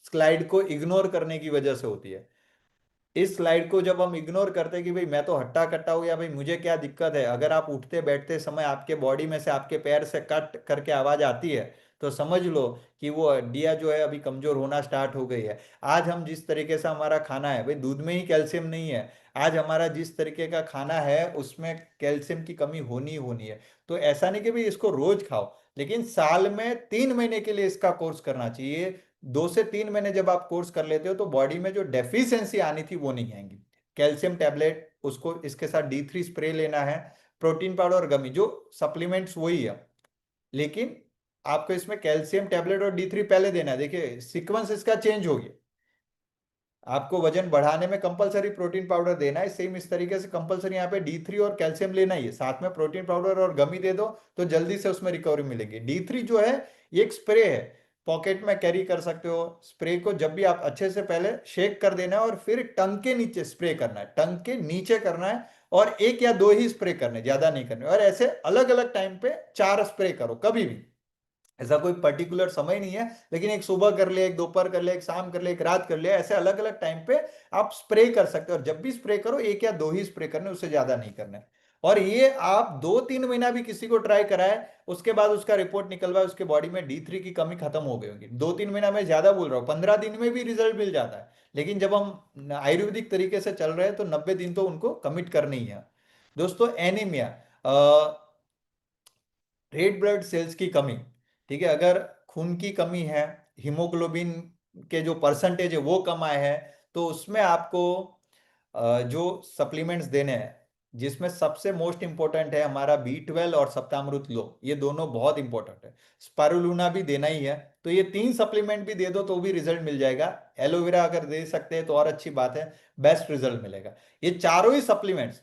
स्लाइड को इग्नोर करने की वजह से होती है। इस स्लाइड को जब हम इग्नोर करते हैं कि भाई मैं तो हट्टा कट्टा हूं, या भाई मुझे क्या दिक्कत है, अगर आप उठते बैठते समय आपके बॉडी में से, आपके पैर से कट करके आवाज आती है, तो समझ लो कि वो हड्डियां जो है अभी कमजोर होना स्टार्ट हो गई है। आज हम जिस तरीके से हमारा खाना है, भाई दूध में ही कैल्शियम नहीं है, आज हमारा जिस तरीके का खाना है उसमें कैल्शियम की कमी होनी ही होनी है। तो ऐसा नहीं कि भाई इसको रोज खाओ, लेकिन साल में 3 महीने के लिए इसका कोर्स करना चाहिए। 2 से 3 महीने जब आप कोर्स कर लेते हो तो बॉडी में जो डेफिशिएंसी आनी थी वो नहीं आएंगी। कैल्शियम टैबलेट, उसको इसके साथ D3 स्प्रे लेना है, प्रोटीन पाउडर और गमी, जो सप्लीमेंट्स वही है, लेकिन आपको इसमें कैल्शियम टैबलेट और D3 पहले देना है। देखिए सीक्वेंस इसका चेंज हो गया। आपको वजन बढ़ाने में कंपलसरी प्रोटीन पाउडर देना है, सेम इस तरीके से कंपलसरी यहाँ पे D3 और कैल्शियम लेना ही है, साथ में प्रोटीन पाउडर और गमी दे दो तो जल्दी से उसमें रिकवरी मिलेगी। D3 जो है ये एक स्प्रे है, पॉकेट में कैरी कर सकते हो। स्प्रे को जब भी आप अच्छे से पहले शेक कर देना है और फिर टंग के नीचे स्प्रे करना है, टंग के नीचे करना है, और एक या दो ही स्प्रे करने, ज्यादा नहीं करने। और ऐसे अलग अलग टाइम पे 4 स्प्रे करो कभी भी, ऐसा कोई पर्टिकुलर समय नहीं है, लेकिन एक सुबह कर लिया, एक दोपहर कर लिया, एक शाम कर लिया, एक रात कर लिया, ऐसे अलग अलग टाइम पे आप स्प्रे कर सकते हो। और जब भी स्प्रे करो एक या दो ही स्प्रे करने, उससे ज्यादा नहीं करने। और ये आप 2-3 महीना भी किसी को ट्राई कराए, उसके बाद उसका रिपोर्ट निकलवाए उसके बॉडी में D3 की कमी खत्म हो गई होगी, 2-3 महीना में ज्यादा बोल रहा हूँ, 15 दिन में भी रिजल्ट मिल जाता है। लेकिन जब हम आयुर्वेदिक तरीके से चल रहे हैं तो 90 दिन तो उनको कमिट करनी ही है। दोस्तों एनीमिया, रेड ब्लड सेल्स की कमी, ठीक है, अगर खून की कमी है, हीमोग्लोबिन के जो परसेंटेज है वो कम आए हैं, तो उसमें आपको जो सप्लीमेंट्स देने हैं, जिसमें सबसे मोस्ट इंपॉर्टेंट है हमारा B12 और सप्तामृत लो, ये दोनों बहुत इंपॉर्टेंट है। स्पारुलूना भी देना ही है, तो ये 3 सप्लीमेंट भी दे दो तो भी रिजल्ट मिल जाएगा। एलोवेरा अगर दे सकते हैं तो और अच्छी बात है, बेस्ट रिजल्ट मिलेगा। ये चारों ही सप्लीमेंट्स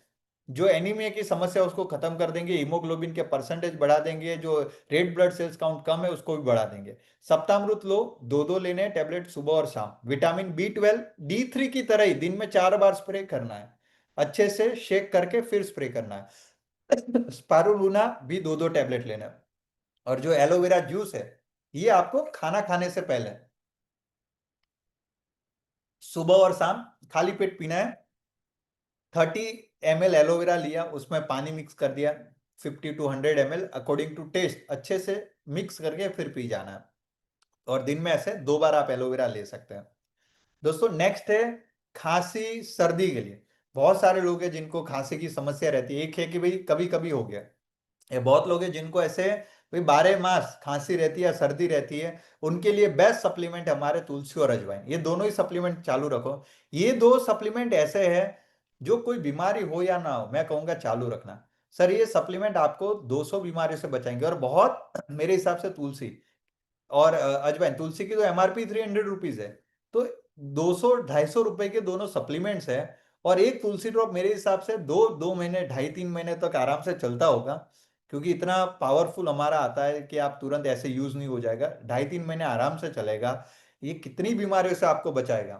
जो एनीमिया की समस्या है उसको खत्म कर देंगे, हीमोग्लोबिन के परसेंटेज बढ़ा देंगे, जो रेड ब्लड सेल्स काउंट कम है उसको भी बढ़ा देंगे। सप्तामृत लो, दो दो लेने टैबलेट सुबह और शाम। विटामिन B12 D3 की तरह ही दिन में 4 बार स्प्रे करना है, अच्छे से शेक करके फिर स्प्रे करना है। स्पारुलूना भी दो दो टैबलेट लेना है। और जो एलोवेरा जूस है, ये आपको खाना खाने से पहले सुबह और शाम खाली पेट पीना है। 30 ml एलोवेरा लिया, उसमें पानी मिक्स कर दिया, 50 to 100 ml according to taste, अच्छे से मिक्स करके फिर पी जाना है। और दिन में ऐसे 2 बार आप एलोवेरा ले सकते हैं। दोस्तों नेक्स्ट है खांसी सर्दी के लिए। बहुत सारे लोग हैं जिनको खांसी की समस्या रहती है, एक है कि भाई कभी कभी हो गया, ये बहुत लोग हैं जिनको ऐसे भाई 12 मास खांसी रहती है, सर्दी रहती है। उनके लिए बेस्ट सप्लीमेंट हमारे तुलसी और अजवाइन, ये दोनों ही सप्लीमेंट चालू रखो। ये दो सप्लीमेंट ऐसे हैं, जो कोई बीमारी हो या ना हो मैं कहूंगा चालू रखना। सर ये सप्लीमेंट आपको 200 बीमारियों से बचाएंगे। और बहुत मेरे हिसाब से तुलसी और अजवाइन, तुलसी की तो MRP 300 रुपीज है, तो 200-250 रुपए के दोनों सप्लीमेंट्स है। और एक तुलसी ड्रॉप मेरे हिसाब से 2-2 महीने, 2.5-3 महीने तक आराम से चलता होगा, क्योंकि इतना पावरफुल हमारा आता है कि आप तुरंत ऐसे यूज नहीं हो जाएगा, 2.5-3 महीने आराम से चलेगा। ये कितनी बीमारियों से आपको बचाएगा।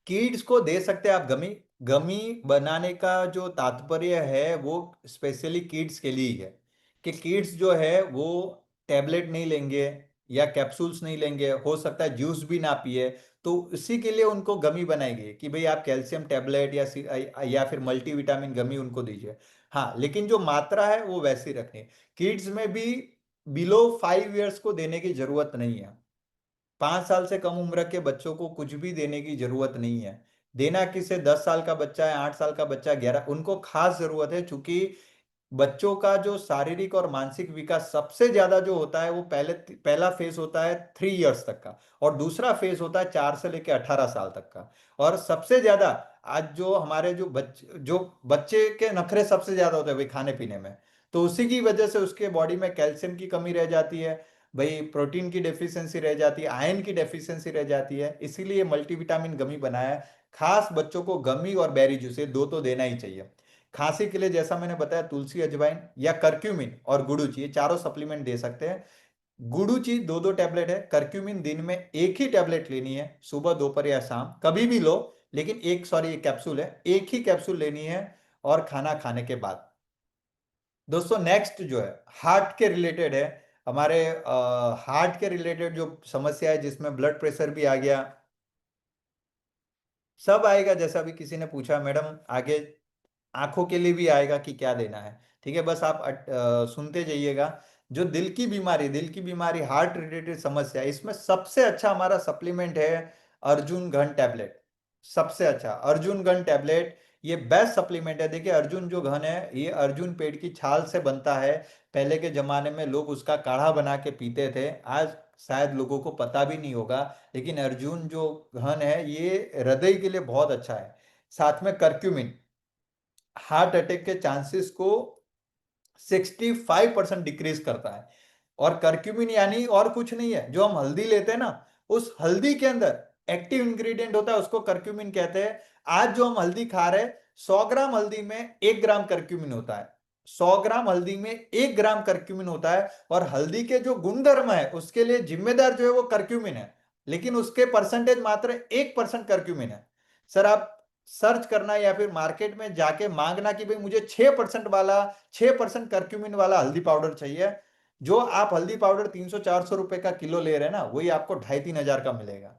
किड्स को दे सकते हैं आप गमी। गमी बनाने का जो तात्पर्य है वो स्पेशली किड्स के लिए ही है, कि किड्स जो है वो टैबलेट नहीं लेंगे या कैप्सूल्स नहीं लेंगे, हो सकता है जूस भी ना पिए, तो इसी के लिए उनको गमी बनाएगी कि भाई आप कैल्शियम टैबलेट या फिर मल्टीविटामिन गमी उनको दीजिए। हाँ, लेकिन जो मात्रा है वो वैसी रखनी है। किड्स में भी बिलो 5 इयर्स को देने की जरूरत नहीं है। 5 साल से कम उम्र के बच्चों को कुछ भी देने की जरूरत नहीं है। देना किसे, 10 साल का बच्चा है, 8 साल का बच्चा, 11, उनको खास जरूरत है, क्योंकि बच्चों का जो शारीरिक और मानसिक विकास सबसे ज्यादा जो होता है वो पहला फेज होता है 3 इयर्स तक का, और दूसरा फेज होता है 4 से लेकर 18 साल तक का। और सबसे ज्यादा आज जो हमारे जो बच्चे के नखरे सबसे ज्यादा होते हैं भाई खाने पीने में, तो उसी की वजह से उसके बॉडी में कैल्शियम की कमी रह जाती है, भाई प्रोटीन की डेफिशिएंसी रह जाती है, आयरन की डेफिशिएंसी रह जाती है। इसीलिए मल्टीविटामिन गमी बनाया है। खास बच्चों को गमी और बेरी जूस, ये दो तो देना ही चाहिए। खांसी के लिए जैसा मैंने बताया, तुलसी, अजवाइन या करक्यूमिन और गुडुचि, ये चारों सप्लीमेंट दे सकते हैं। गुडुचि दो दो टैबलेट है, करक्यूमिन दिन में एक ही टैबलेट लेनी है, सुबह दोपहर या शाम कभी भी लो, लेकिन एक, सॉरी, एक कैप्सूल है, एक ही कैप्सूल लेनी है, और खाना खाने के बाद। दोस्तों नेक्स्ट जो है हार्ट के रिलेटेड है, हमारे हार्ट के रिलेटेड जो समस्या है जिसमें ब्लड प्रेशर भी आ गया, सब आएगा। जैसा भी किसी ने पूछा मैडम आगे आंखों के लिए भी आएगा कि क्या देना है, ठीक है, बस आप सुनते जाइएगा। जो दिल की बीमारी, हार्ट रिलेटेड समस्या, इसमें सबसे अच्छा हमारा सप्लीमेंट है अर्जुन घन टैबलेट। सबसे अच्छा अर्जुन घन टैबलेट, ये बेस्ट सप्लीमेंट है। देखिए अर्जुन जो घन है, ये अर्जुन पेड़ की छाल से बनता है। पहले के जमाने में लोग उसका काढ़ा बना के पीते थे, आज शायद लोगों को पता भी नहीं होगा, लेकिन अर्जुन जो घन है ये हृदय के लिए बहुत अच्छा है। साथ में करक्यूमिन हार्ट अटैक के चांसेस को 65% डिक्रीज करता है। और करक्यूमिन यानी और कुछ नहीं है, जो हम हल्दी लेते हैं ना, उस हल्दी के अंदर एक्टिव इंग्रेडिएंट होता है, उसको करक्यूमिन कहते हैं। आज जो हम हल्दी खा रहे हैं, 100 ग्राम हल्दी में 1 ग्राम करक्यूमिन होता है। 100 ग्राम हल्दी में 1 ग्राम करक्यूमिन होता है, और हल्दी के जो गुणधर्म है उसके लिए जिम्मेदार जो है वो करक्यूमिन है। लेकिन उसके परसेंटेज मात्र 1% करक्यूमिन है। सर आप सर्च करना या फिर मार्केट में जाके मांगना कि भाई मुझे 6% वाला, 6% करक्यूमिन वाला हल्दी पाउडर चाहिए। जो आप हल्दी पाउडर 300-400 रुपए का किलो ले रहे हैं ना, वही आपको 2,500-3,000 का मिलेगा।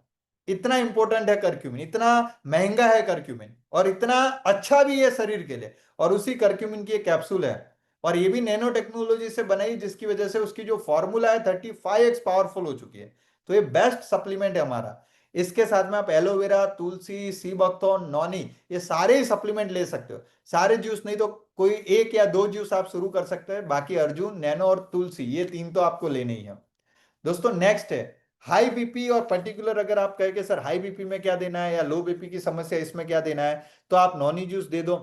इतना इंपॉर्टेंट है करक्यूमिन, इतना महंगा है करक्यूमिन, और इतना अच्छा भी है शरीर के लिए। और उसी करक्यूमिन की एक कैप्सूल है, और ये भी नैनो टेक्नोलॉजी से बनाई, जिसकी वजह से उसकी जो फॉर्मूला है 35x पावरफुल हो चुकी है। तो ये बेस्ट सप्लीमेंट है हमारा। इसके साथ में आप एलोवेरा, तुलसी, सी बकथॉर्न, नॉनी, ये सारे ही सप्लीमेंट ले सकते हो। सारे जूस नहीं तो कोई एक या दो जूस आप शुरू कर सकते हैं, बाकी अर्जुन, नैनो और तुलसी, ये तीन तो आपको लेने ही है। दोस्तों नेक्स्ट है हाई बीपी, और पर्टिकुलर अगर आप कहें कि सर हाई बीपी में क्या देना है या लो बीपी की समस्या इसमें क्या देना है, तो आप नॉनी जूस दे दो,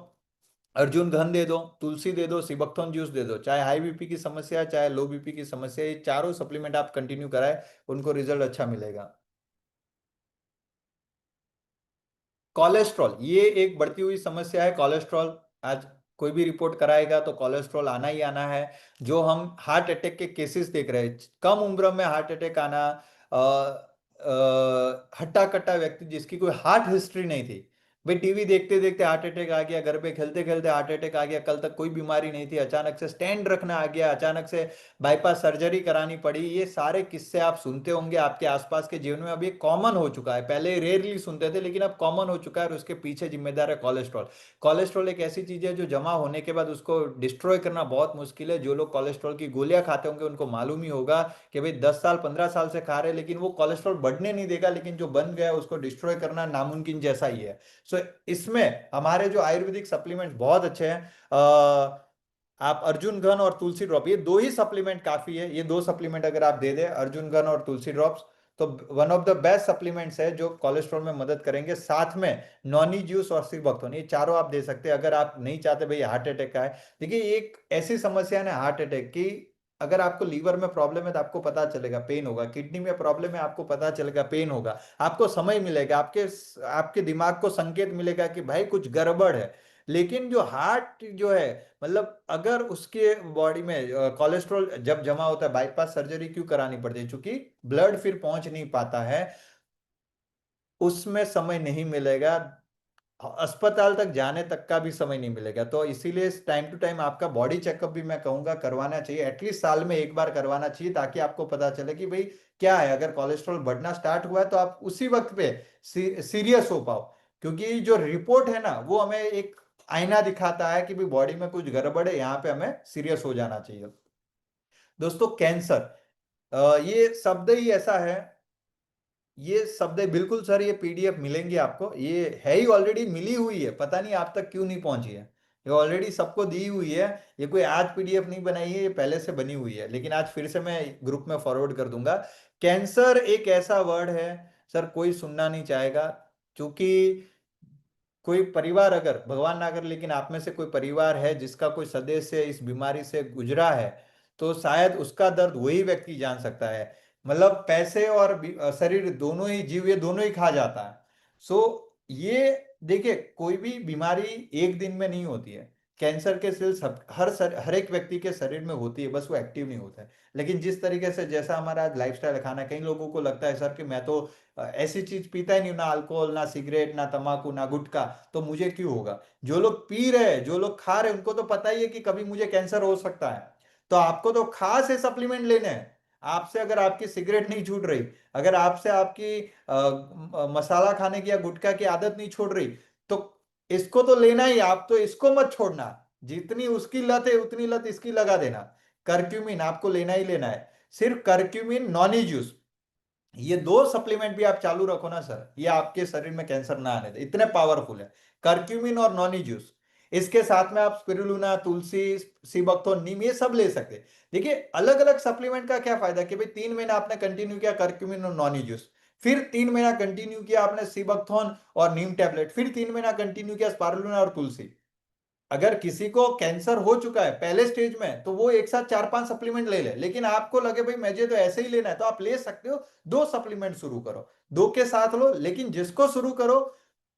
अर्जुन घन दे दो, तुलसी दे दो, सिबकथॉर्न जूस दे दो। चाहे हाई बीपी की समस्या है, चाहे लो बीपी की समस्या है, ये चारों सप्लीमेंट आप कंटिन्यू कराए, उनको रिजल्ट अच्छा मिलेगा। कोलेस्ट्रॉल, ये एक बढ़ती हुई समस्या है कोलेस्ट्रॉल। आज कोई भी रिपोर्ट कराएगा तो कोलेस्ट्रॉल आना ही आना है। जो हम हार्ट अटैक के केसेस देख रहे हैं, कम उम्र में हार्ट अटैक आना, हट्टा कट्टा व्यक्ति जिसकी कोई हार्ट हिस्ट्री नहीं थी, भाई टीवी देखते देखते हार्ट अटैक आ गया, घर पे खेलते खेलते हार्ट अटैक आ गया, कल तक कोई बीमारी नहीं थी, अचानक से स्टेंट रखना आ गया, अचानक से बाईपास सर्जरी करानी पड़ी। ये सारे किस्से आप सुनते होंगे आपके आसपास के जीवन में, अब ये कॉमन हो चुका है। पहले रेयरली सुनते थे, लेकिन अब कॉमन हो चुका है, और उसके पीछे जिम्मेदार है कोलेस्ट्रॉल। कोलेस्ट्रॉल एक ऐसी चीज है जो जमा होने के बाद उसको डिस्ट्रॉय करना बहुत मुश्किल है। जो लोग कोलेस्ट्रॉल की गोलियां खाते होंगे उनको मालूम ही होगा कि भाई 10 साल 15 साल से खा रहे हैं, लेकिन वो कोलेस्ट्रॉल बढ़ने नहीं देगा, लेकिन जो बन गया उसको डिस्ट्रॉय करना नामुमकिन जैसा ही है। सो इसमें हमारे जो आयुर्वेदिक सप्लीमेंट बहुत अच्छे हैं। आप अर्जुन घन और तुलसी ड्रॉप, ये दो ही सप्लीमेंट काफी है। ये दो सप्लीमेंट अगर आप दे दें, अर्जुन घन और तुलसी ड्रॉप्स, तो one of the best supplements है जो कोलेस्ट्रॉल में मदद करेंगे। साथ में नॉनी जूस और सिबकथॉर्न, ये चारों आप दे सकते हैं अगर आप नहीं चाहते भाई हार्ट अटैक का है। देखिए एक ऐसी समस्या है ना हार्ट अटैक की, अगर आपको लीवर में प्रॉब्लम है तो आपको पता चलेगा, पेन होगा, किडनी में प्रॉब्लम है आपको पता चलेगा, पेन होगा, आपको समय मिलेगा, आपके आपके दिमाग को संकेत मिलेगा कि भाई कुछ गड़बड़ है। लेकिन जो हार्ट जो है, मतलब अगर उसके बॉडी में कोलेस्ट्रॉल जब जमा होता है, बाईपास सर्जरी क्यों करानी पड़ती है, क्योंकि ब्लड फिर पहुंच नहीं पाता है, उसमें समय नहीं मिलेगा, अस्पताल तक जाने तक का भी समय नहीं मिलेगा। तो इसीलिए टाइम टू टाइम आपका बॉडी चेकअप भी मैं कहूंगा करवाना चाहिए, एटलीस्ट साल में एक बार करवाना चाहिए, ताकि आपको पता चले कि भाई क्या है। अगर कोलेस्ट्रॉल बढ़ना स्टार्ट हुआ है तो आप उसी वक्त पे सीरियस हो पाओ, क्योंकि जो रिपोर्ट है ना वो हमें एक आईना दिखाता है कि भाई बॉडी में कुछ गड़बड़ है, यहाँ पे हमें सीरियस हो जाना चाहिए। दोस्तों कैंसर, ये शब्द ही ऐसा है, ये शब्द बिल्कुल सर, ये पीडीएफ मिलेंगी आपको, ये है ही ऑलरेडी मिली हुई है, पता नहीं आप तक क्यों नहीं पहुंची है। ये ऑलरेडी सबको दी हुई है, ये कोई आज पीडीएफ नहीं बनाई है, ये पहले से बनी हुई है, लेकिन आज फिर से मैं ग्रुप में फॉरवर्ड कर दूंगा। कैंसर एक ऐसा वर्ड है सर, कोई सुनना नहीं चाहेगा, क्योंकि कोई परिवार अगर भगवान ना करे, लेकिन आप में से कोई परिवार है जिसका कोई सदस्य इस बीमारी से गुजरा है, तो शायद उसका दर्द वही व्यक्ति जान सकता है। मतलब पैसे और शरीर दोनों ही, जीव ये दोनों ही खा जाता है। सो ये देखिए कोई भी बीमारी एक दिन में नहीं होती है। कैंसर के सेल्स हर एक व्यक्ति के शरीर में होती है, बस वो एक्टिव नहीं होता है। लेकिन जिस तरीके से जैसा हमारा लाइफस्टाइल खाना है, कई लोगों को लगता है सर कि मैं तो ऐसी चीज पीता ही नहीं, ना अल्कोहल, ना सिगरेट, ना तंबाकू, ना गुटखा, तो मुझे क्यों होगा। जो लोग पी रहे हैं, जो लोग खा रहे हैं, उनको तो पता ही है कि कभी मुझे कैंसर हो सकता है। तो आपको तो खास है सप्लीमेंट लेने हैं। आपसे अगर आपकी सिगरेट नहीं छूट रही, अगर आपसे आपकी मसाला खाने की या गुटखा की आदत नहीं छोड़ रही, तो इसको तो लेना ही, आप तो इसको मत छोड़ना। जितनी उसकी लत है उतनी लत इसकी लगा देना। करक्यूमिन आपको लेना ही लेना है, सिर्फ करक्यूमिन, नॉनी जूस, ये दो सप्लीमेंट भी आप चालू रखो ना सर, ये आपके शरीर में कैंसर ना आने दे, इतने पावरफुल है करक्यूमिन और नॉनी जूस। इसके साथ में आप स्पिरुलिना, तुलसी, सीबकथो, नीम, ये सब ले सकते हैं। देखिए अलग अलग सप्लीमेंट का क्या फायदा कि भाई 3 महीना आपने कंटिन्यू किया करक्यूमिन और नॉनी जूस, फिर 3 महीना कंटिन्यू किया आपने सीबकथोन और नीम टैबलेट, फिर 3 महीना कंटिन्यू किया स्पारुलिना और तुलसी। अगर किसी को कैंसर हो चुका है पहले स्टेज में, तो वो एक साथ 4-5 सप्लीमेंट ले ले, लेकिन आपको लगे भाई मुझे तो ऐसे ही लेना है, तो आप ले सकते हो, दो सप्लीमेंट शुरू करो, दो के साथ लो, लेकिन जिसको शुरू करो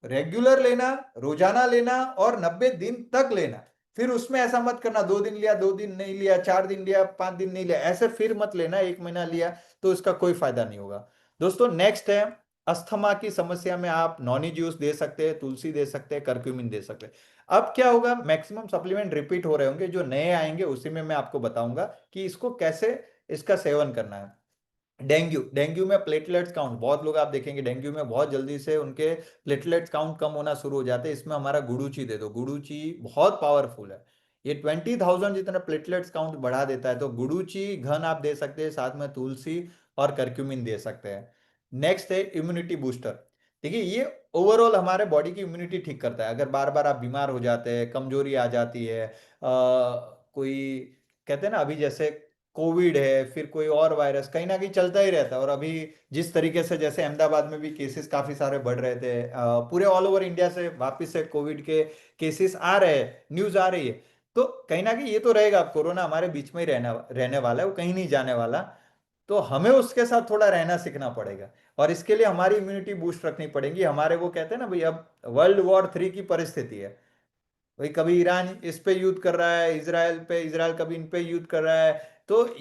रेगुलर लेना, रोजाना लेना, और 90 दिन तक लेना। फिर उसमें ऐसा मत करना 2 दिन लिया, 2 दिन नहीं लिया, 4 दिन लिया, 5 दिन नहीं लिया, ऐसे फिर मत लेना, 1 महीना लिया तो इसका कोई फायदा नहीं होगा। दोस्तों नेक्स्ट है अस्थमा की समस्या में आप नॉनी जूस दे सकते हैं, तुलसी दे सकते हैं, करक्यूमिन दे सकते हैं। अब क्या होगा, मैक्सिमम सप्लीमेंट रिपीट हो रहे होंगे, जो नए आएंगे उसी में मैं आपको बताऊंगा कि इसको कैसे इसका सेवन करना है। डेंगू, डेंगू में प्लेटलेट्स काउंट, बहुत लोग आप देखेंगे डेंगू में बहुत जल्दी से उनके प्लेटलेट्स काउंट कम होना शुरू हो जाते हैं। इसमें हमारा गुडुची दे दो, गुडुची बहुत पावरफुल है, ये 20,000 जितना प्लेटलेट्स काउंट बढ़ा देता है। तो गुडुची घन आप दे सकते हैं, साथ में तुलसी और करक्यूमिन दे सकते हैं। नेक्स्ट है इम्यूनिटी बूस्टर। देखिए ये ओवरऑल हमारे बॉडी की इम्यूनिटी ठीक करता है। अगर बार बार आप बीमार हो जाते हैं, कमजोरी आ जाती है, कोई कहते हैं ना अभी जैसे कोविड है, फिर कोई और वायरस कहीं ना कहीं चलता ही रहता है। और अभी जिस तरीके से जैसे अहमदाबाद में भी केसेस काफी सारे बढ़ रहे थे, पूरे ऑल ओवर इंडिया से वापस से कोविड के केसेस आ रहे हैं, न्यूज आ रही है। तो कहीं ना कहीं ये तो रहेगा, अब कोरोना हमारे बीच में ही रहना रहने वाला है, वो कहीं नहीं जाने वाला। तो हमें उसके साथ थोड़ा रहना सीखना पड़ेगा, और इसके लिए हमारी इम्यूनिटी बूस्ट रखनी पड़ेगी। हमारे वो कहते हैं ना भाई, अब वर्ल्ड वॉर 3 की परिस्थिति है भाई, कभी ईरान इस पे युद्ध कर रहा है इजराइल पे, इजराइल कभी इन पे युद्ध कर रहा है। तो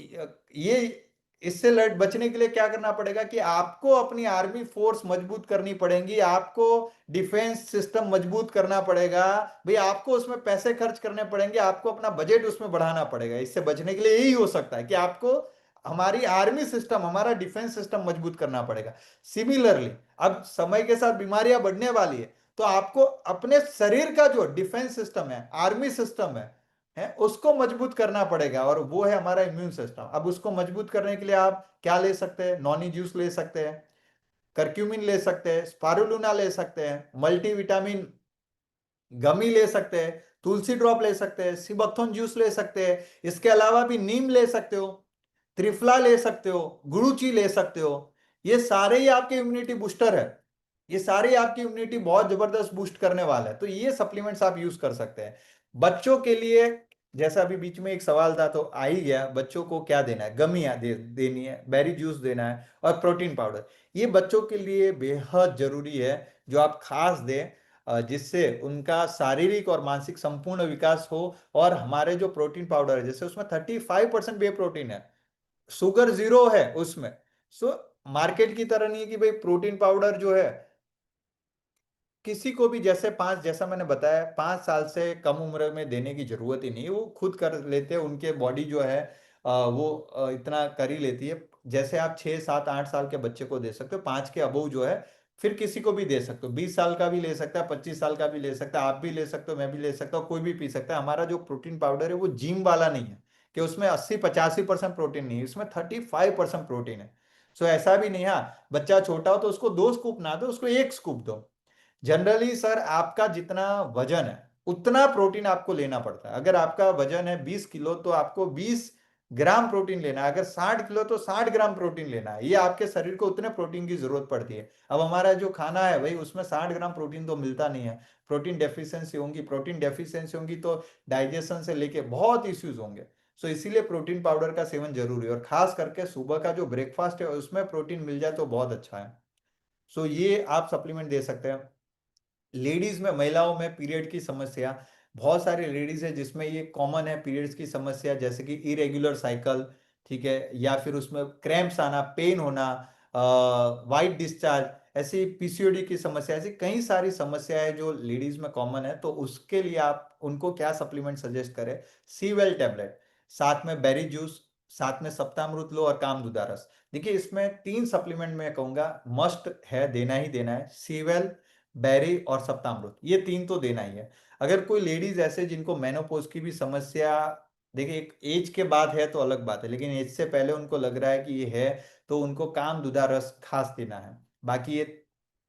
ये इससे लड़ बचने के लिए क्या करना पड़ेगा कि आपको अपनी आर्मी फोर्स मजबूत करनी पड़ेगी, आपको डिफेंस सिस्टम मजबूत करना पड़ेगा भाई, आपको उसमें पैसे खर्च करने पड़ेंगे, आपको अपना बजट उसमें बढ़ाना पड़ेगा। इससे बचने के लिए यही हो सकता है कि आपको हमारी आर्मी सिस्टम, हमारा डिफेंस सिस्टम मजबूत करना पड़ेगा। सिमिलरली अब समय के साथ बीमारियां बढ़ने वाली है, तो आपको अपने शरीर का जो डिफेंस सिस्टम है, आर्मी सिस्टम है उसको मजबूत करना पड़ेगा, और वो है हमारा इम्यून सिस्टम। अब उसको मजबूत करने के लिए आप क्या ले सकते हैं, नॉनी जूस ले सकते हैं, करक्यूमिन ले सकते हैं, स्पारुलिना ले सकते हैं, मल्टीविटामिन गमी ले सकते हैं, तुलसी ड्रॉप ले सकते हैं, सिबकथोन जूस ले सकते हैं। इसके अलावा भी नीम ले सकते हो, त्रिफला ले सकते हो, गुड़ूची ले सकते हो। ये सारे ही आपके इम्यूनिटी बूस्टर है, ये सारे आपकी इम्यूनिटी बहुत जबरदस्त बूस्ट करने वाला है। तो ये सप्लीमेंट्स आप यूज कर सकते हैं। बच्चों के लिए, जैसा अभी बीच में एक सवाल था तो आ ही गया, बच्चों को क्या देना है, गमियां देनी है, बेरी जूस देना है, और प्रोटीन पाउडर। ये बच्चों के लिए बेहद जरूरी है जो आप खास दें, जिससे उनका शारीरिक और मानसिक संपूर्ण विकास हो। और हमारे जो प्रोटीन पाउडर है, जैसे उसमें 35% वे प्रोटीन है, शुगर जीरो है उसमें। सो मार्केट की तरह नहीं है कि भाई प्रोटीन पाउडर जो है किसी को भी, जैसे पांच, जैसा मैंने बताया 5 साल से कम उम्र में देने की जरूरत ही नहीं है, वो खुद कर लेते हैं, उनके बॉडी जो है वो इतना कर ही लेती है। जैसे आप 6 7 8 साल के बच्चे को दे सकते हो, 5 के अबव जो है फिर किसी को भी दे सकते हो, 20 साल का भी ले सकता है, 25 साल का भी ले सकता है, आप भी ले सकते हो, मैं भी ले सकता हूँ, कोई भी पी सकता है। हमारा जो प्रोटीन पाउडर है वो जिम वाला नहीं है कि उसमें 80 85% प्रोटीन नहीं है, इसमें 35% प्रोटीन है। सो ऐसा भी नहीं, हाँ बच्चा छोटा हो तो उसको 2 स्कूप ना दो, उसको 1 स्कूप दो। जनरली सर आपका जितना वजन है उतना प्रोटीन आपको लेना पड़ता है। अगर आपका वजन है 20 किलो तो आपको 20 ग्राम प्रोटीन लेना है, अगर 60 किलो तो 60 ग्राम प्रोटीन लेना है। ये आपके शरीर को उतने प्रोटीन की जरूरत पड़ती है। अब हमारा जो खाना है भाई उसमें 60 ग्राम प्रोटीन तो मिलता नहीं है, प्रोटीन डेफिशिएंसी होंगी, प्रोटीन डेफिशिएंसी होंगी तो डाइजेशन से लेके बहुत इश्यूज होंगे। सो इसीलिए प्रोटीन पाउडर का सेवन जरूरी है, और खास करके सुबह का जो ब्रेकफास्ट है उसमें प्रोटीन मिल जाए तो बहुत अच्छा है। सो ये आप सप्लीमेंट दे सकते हैं। लेडीज में, महिलाओं में पीरियड की समस्या, बहुत सारी लेडीज है जिसमें ये कॉमन है पीरियड्स की समस्या, जैसे कि इरेगुलर साइकिल, ठीक है, या फिर उसमें क्रैम्प्स आना, पेन होना, वाइट डिस्चार्ज, ऐसी पीसीओडी की समस्या, ऐसी कई सारी समस्याएं जो लेडीज में कॉमन है। तो उसके लिए आप उनको क्या सप्लीमेंट सजेस्ट करें, सीवेल टेबलेट, साथ में बेरी जूस, साथ में सप्तामृत लो, और कामदुदा रस। देखिए इसमें 3 सप्लीमेंट मैं कहूंगा मस्ट है, देना ही देना है, सीवेल, बैरी और सप्तामृत, ये 3 तो देना ही है। अगर कोई लेडीज ऐसे जिनको मेनोपॉज की भी समस्या, देखिए एक एज के बाद है तो अलग बात है, लेकिन एज से पहले उनको लग रहा है कि ये है, तो उनको काम दुधा रस खास देना है। बाकी ये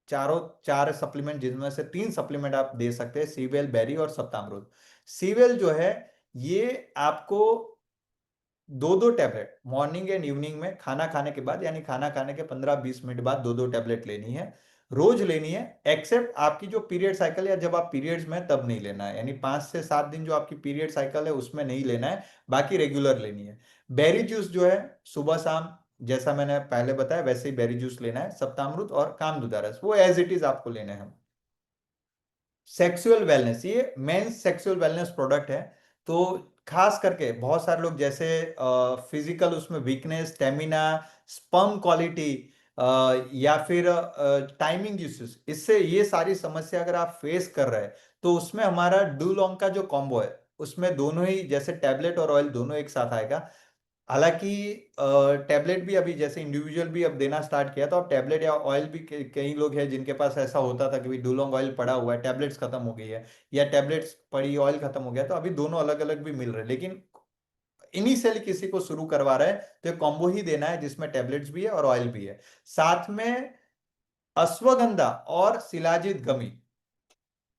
चारों 4 सप्लीमेंट, जिनमें से 3 सप्लीमेंट आप दे सकते हैं, सीवेल, बेरी और सप्तामृत। सीवेल जो है ये आपको 2 2 टैबलेट मॉर्निंग एंड इवनिंग में खाना खाने के बाद, यानी खाना खाने के 15 20 मिनट बाद 2 2 टैबलेट लेनी है, रोज लेनी है। एक्सेप्ट आपकी जो पीरियड साइकिल, या जब आप पीरियड्स में तब नहीं लेना है, यानी 5 से 7 दिन जो आपकी पीरियड साइकिल है उसमें नहीं लेना है, बाकी रेगुलर लेनी है। बेरी जूस जो है सुबह शाम, जैसा मैंने पहले बताया वैसे ही बेरी जूस लेना है। सप्तामृत और कामदुदा रस वो एज इट इज आपको लेने हैं। सेक्सुअल वेलनेस, ये मेंस सेक्सुअल वेलनेस प्रोडक्ट है। तो खास करके बहुत सारे लोग जैसे फिजिकल उसमें वीकनेस, स्टेमिना, स्पर्म क्वालिटी, या फिर टाइमिंग इश्यूज, इससे ये सारी समस्या अगर आप फेस कर रहे हैं तो उसमें हमारा डूलोंग का जो कॉम्बो है उसमें दोनों ही, जैसे टैबलेट और ऑयल दोनों एक साथ आएगा। हालांकि टैबलेट भी अभी जैसे इंडिविजुअल भी अब देना स्टार्ट किया, तो अब टैबलेट या ऑयल भी कई लोग हैं जिनके पास ऐसा होता था कि भाई डुलोंग ऑयल पड़ा हुआ है, टैबलेट्स खत्म हो गई है, या टैबलेट्स पड़ी ऑयल खत्म हो गया, तो अभी दोनों अलग अलग भी मिल रहे हैं। लेकिन इनिशियली किसी को शुरू करवा रहा है तो ये कॉम्बो ही देना है जिसमें टैबलेट्स भी है और ऑयल भी है। साथ में अश्वगंधा और शिलाजीत गमी,